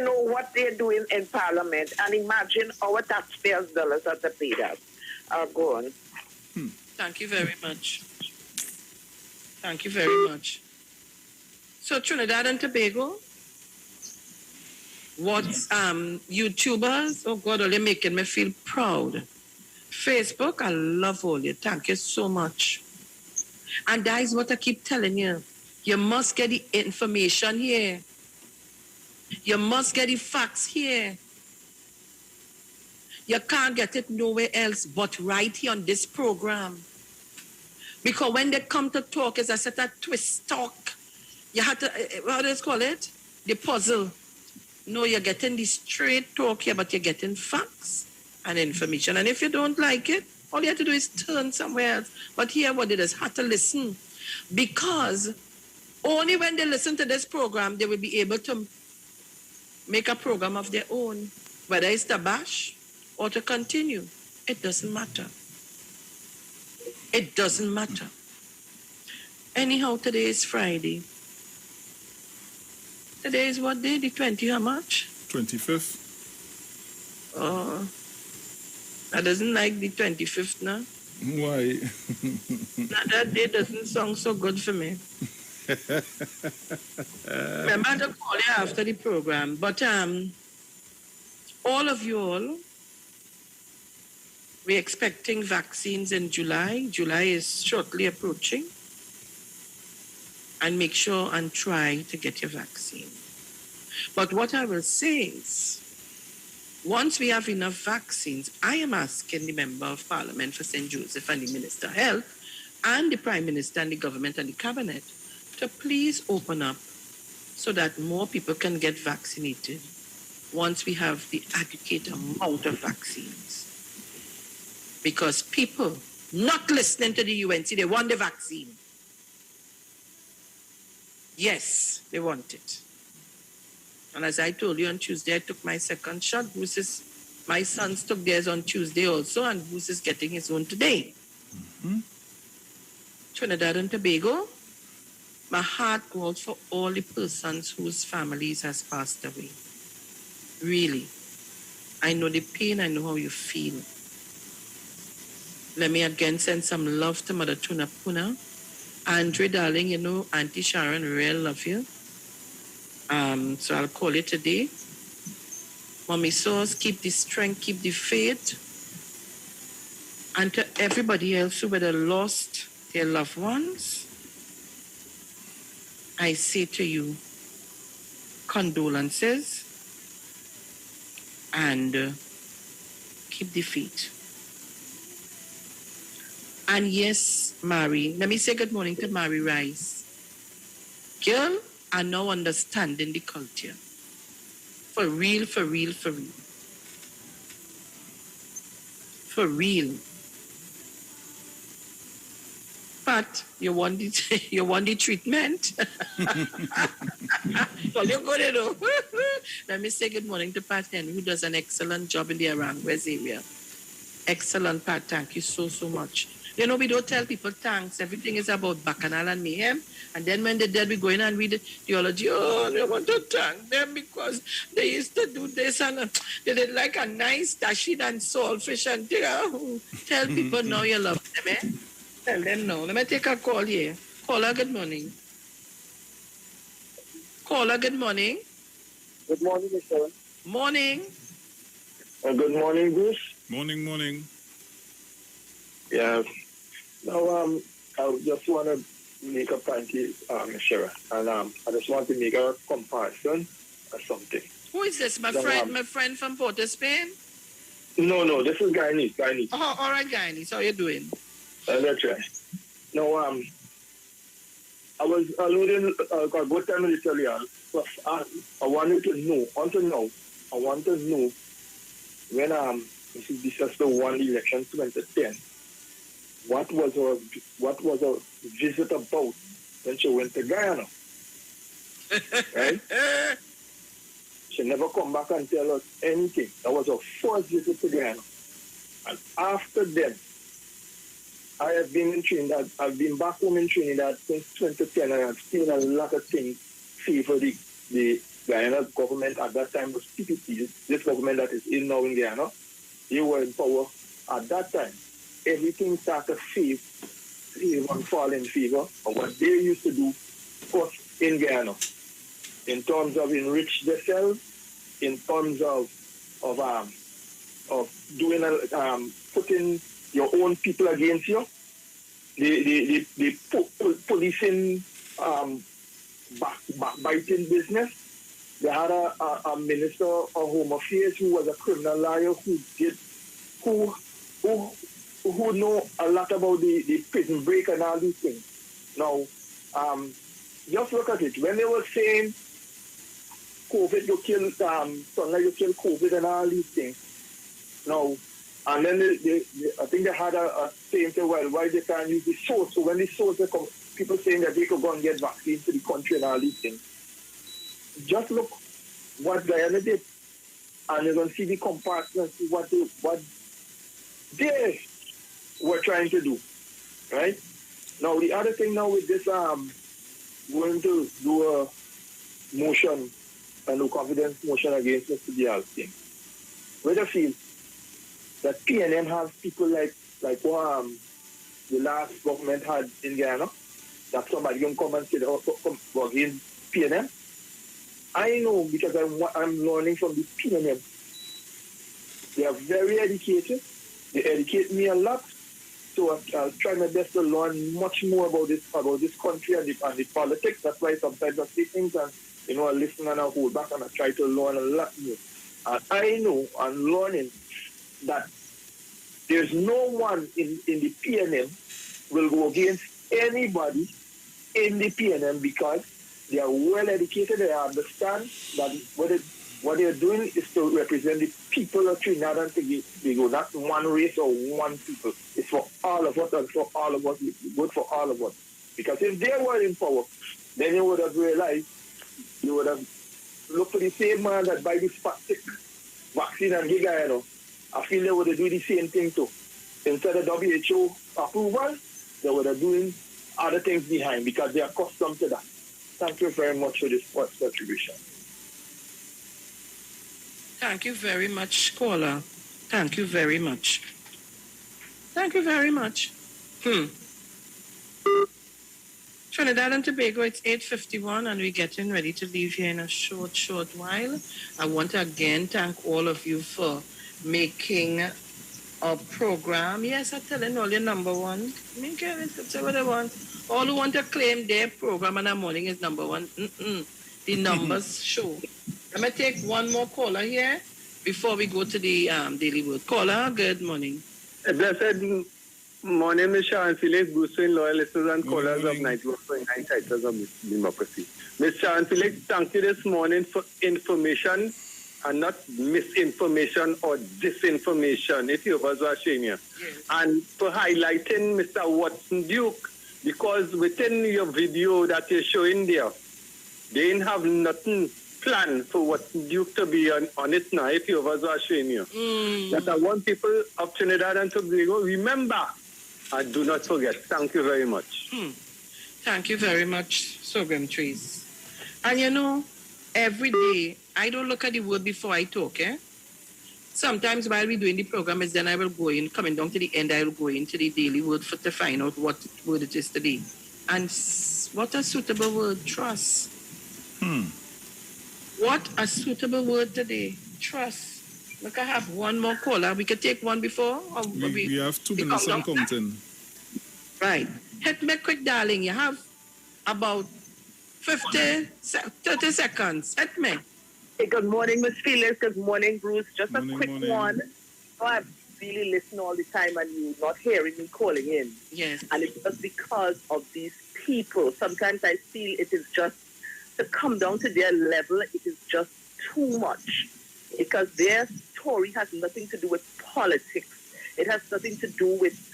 know what they're doing in Parliament. And imagine our taxpayers' dollars that they paid us. Go on. Thank you very much. Thank you very much. So Trinidad and Tobago, what YouTubers, oh God, they're making me feel proud. Facebook, I love all you. Thank you so much. And that is what I keep telling you. You must get the information here. You must get the facts here. You can't get it nowhere else but right here on this program. Because when they come to talk, it's a set of twist talk. You have to, what do you call it? The puzzle. No, you're getting the straight talk here, but you're getting facts and information. And if you don't like it, all you have to do is turn somewhere else. But here, what it is, have to listen. Because only when they listen to this program, they will be able to make a program of their own. Whether it's to bash or to continue, it doesn't matter. It doesn't matter. Anyhow, today is Friday. Today is what day? The 20th, how much? 25th. Oh, I doesn't like the 25th now. Why? Now that day doesn't sound so good for me. Remember to call you after the program. But all of you all, we're expecting vaccines in July. July is shortly approaching. And make sure and try to get your vaccine. But what I will say is, once we have enough vaccines, I am asking the Member of Parliament for St. Joseph and the Minister of Health and the Prime Minister and the government and the Cabinet to please open up so that more people can get vaccinated once we have the adequate amount of vaccines. Because people not listening to the UNC, they want the vaccine. Yes, they want it. And as I told you on Tuesday, I took my second shot. My sons took theirs on Tuesday also, and Bruce is getting his own today. Trinidad and Tobago, my heart goes out for all the persons whose families has passed away. Really. I know the pain, I know how you feel. Let me again send some love to Mother Tuna Puna. Andre, darling, you know, Auntie Sharon really love you. So I'll call it today. Mommy Sauce, keep the strength, keep the faith. And to everybody else who would have lost their loved ones, I say to you, condolences and keep the faith. And yes, Mary, let me say good morning to Mary Rice. Girl, are now understanding the culture. For real, for real, for real. For real. Pat, you want the treatment? Well, you're good, you know. Let me say good morning to Pat Henry, who does an excellent job in the Aranguez area. Excellent, Pat. Thank you so much. You know, we don't tell people thanks. Everything is about bacchanal and mayhem. And then when they're dead, we go in and read the theology. Oh, they want to thank them because they used to do this and they did like a nice dashing and saltfish and tell people now you love them, eh? Tell them no. Let me take a call here. Caller, good morning. Caller, good morning. Good morning, Miss Sharon. Morning. Good morning, Bruce. Morning. Yeah. Now, I just want to make a point here, Miss Sharon, and I just want to make a comparison or something. Who is this? My friend from Port of Spain? No, this is Guyanese. Oh, all right, Guyanese. How you doing? That's right. Now, I was alluding, good time to tell you, I wanted to know, I want to know when Mrs. Bishop won the election 2010, what was her visit about when she went to Guyana? Right? She never come back and tell us anything. That was her first visit to Guyana. And after then, I have been in Trinidad. I've been back home in Trinidad since 2010, and I've seen a lot of things favor the Guyana government at that time was PPP. This government that is in now in Guyana, they were in power at that time. Everything started to favor and fall in favor of what they used to do first in Guyana, in terms of enrich themselves, in terms of doing putting your own people against you, the policing, backbiting business. They had a minister of Home Affairs who was a criminal lawyer who know a lot about the prison break and all these things. Now, just look at it. When they were saying COVID, you kill COVID and all these things. Now, and then I think they had a saying, well, why they can't use the source? So when the source, people saying that they could go and get vaccines to the country and all these things. Just look what Guyana did, and you're going to see the comparison and see what they were trying to do, right? Now, the other thing now with this, going to do a motion, a no confidence motion against Mr. Dial's thing. Where I feel that PNM has people like what the last government had in Guyana, that somebody can come and say go against PNM. I know because I'm learning from the PNM. They are very educated. They educate me a lot. So I'll try my best to learn much more about this country and the politics. That's why sometimes I say things and I listen and I hold back and I try to learn a lot more. And I know I'm learning that there's no one in the PNM will go against anybody in the PNM because they are well educated. They understand that what they're doing is to represent the people of Trinidad and Tobago, not one race or one people. It's for all of us and for all of us. It's good for all of us. Because if they were in power, then you would have realized, you would have looked for the same man that buy the Sputnik vaccine and Guyana. I feel they would have done the same thing too. Instead of WHO approval, they would have doing other things behind because they are accustomed to that. Thank you very much for this contribution. Thank you very much, caller. Thank you very much. Thank you very much. Trinidad and Tobago, it's 8:51 and we're getting ready to leave here in a short while. I want to again thank all of you for making a program. Yes, I'm telling all your number one. Make it, say what I want. All who want to claim their program in the morning is number one. The numbers show. Let me take one more caller here before we go to the Daily Word. Caller, good morning. Blessed morning, Ms. Sharon, Felix, Bruce, loyal listeners and callers of 91.9 Titles of Democracy. Ms. Sharon, Felix, thank you this morning for information and not misinformation or disinformation, if you was watching here. Yes. And for highlighting Mr. Watson Duke because within your video that you're showing there, they didn't have nothing planned for what due to be on it now, if you was showing you. That I want people of Trinidad and Tobago, remember and do not forget. Thank you very much. Thank you very much, Sorghum Trees. And you know, every day, I don't look at the word before I talk, eh? Sometimes while we're doing the program, then I will go in, coming down to the end, I will go into the daily word to find out what word it is today. And what a suitable word, trust. What a suitable word today, trust. Look, I have one more caller. We can take one before? Or We have 2 minutes and counting. Right. Hit me quick, darling. You have about 30 seconds. Hit me. Hey, good morning, Miss Felix. Good morning, Bruce. Just a quick one. Oh, I really listen all the time and you're not hearing me calling in. Yes. And it's just because of these people. Sometimes I feel it is just to come down to their level, it is just too much. Because their story has nothing to do with politics. It has nothing to do with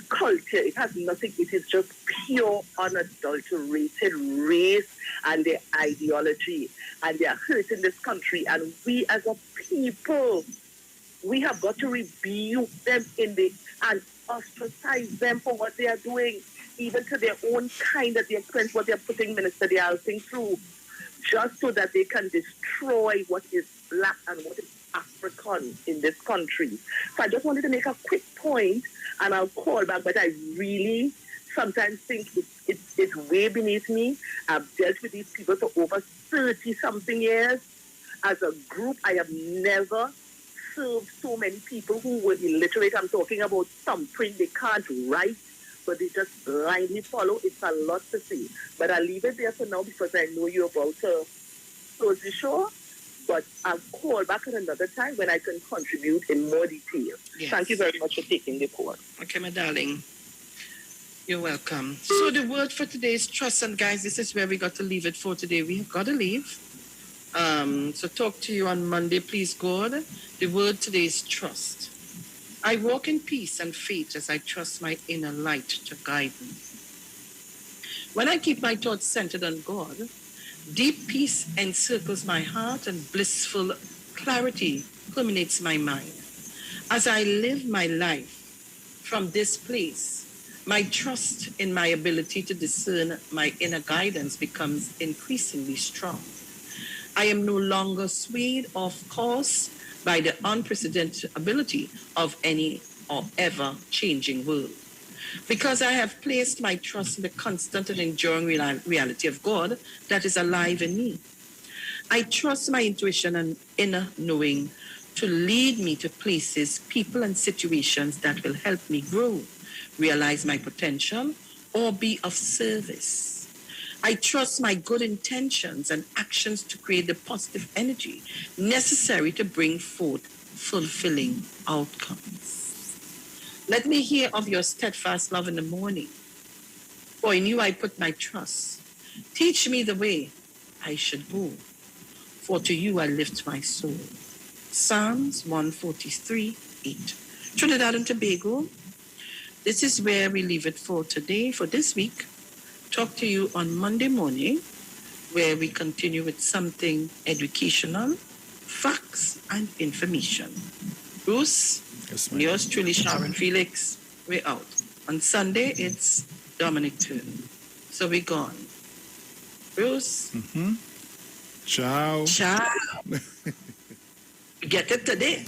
culture. It has nothing. It is just pure, unadulterated race and their ideology. And they are hurting this country. And we as a people, we have got to rebuke them and ostracize them for what they are doing, even to their own kind at the expense what they are putting Minister Dialting through, just so that they can destroy what is black and what is African in this country. So I just wanted to make a quick point, and I'll call back, but I really sometimes think it's way beneath me. I've dealt with these people for over 30-something years. As a group, I have never served so many people who were illiterate. I'm talking about thumbprint. They can't write, but they just blindly follow. It's a lot to say. But I'll leave it there for now because I know you're about to close the show. But I'll call back at another time when I can contribute in more detail. Yes. Thank you very much for taking the call. Okay, my darling. You're welcome. So the word for today is trust. And guys, this is where we got to leave it for today. We've got to leave. So talk to you on Monday, please, God. The word today is trust. I walk in peace and faith as I trust my inner light to guide me. When I keep my thoughts centered on God, deep peace encircles my heart and blissful clarity permeates my mind. As I live my life from this place, my trust in my ability to discern my inner guidance becomes increasingly strong. I am no longer swayed off course by the unprecedented ability of any or ever changing world. Because I have placed my trust in the constant and enduring reality of God that is alive in me. I trust my intuition and inner knowing to lead me to places, people, and situations that will help me grow, realize my potential, or be of service. I trust my good intentions and actions to create the positive energy necessary to bring forth fulfilling outcomes. Let me hear of your steadfast love in the morning. For in you I put my trust. Teach me the way I should go. For to you I lift my soul. Psalms 143:8. Trinidad and Tobago, this is where we leave it for today, for this week. Talk to you on Monday morning, where we continue with something educational, facts, and information. Bruce, yours truly, Sharon, Felix, we're out. On Sunday, it's Dominic turn. So we're gone. Bruce? Ciao. Ciao. Get it today.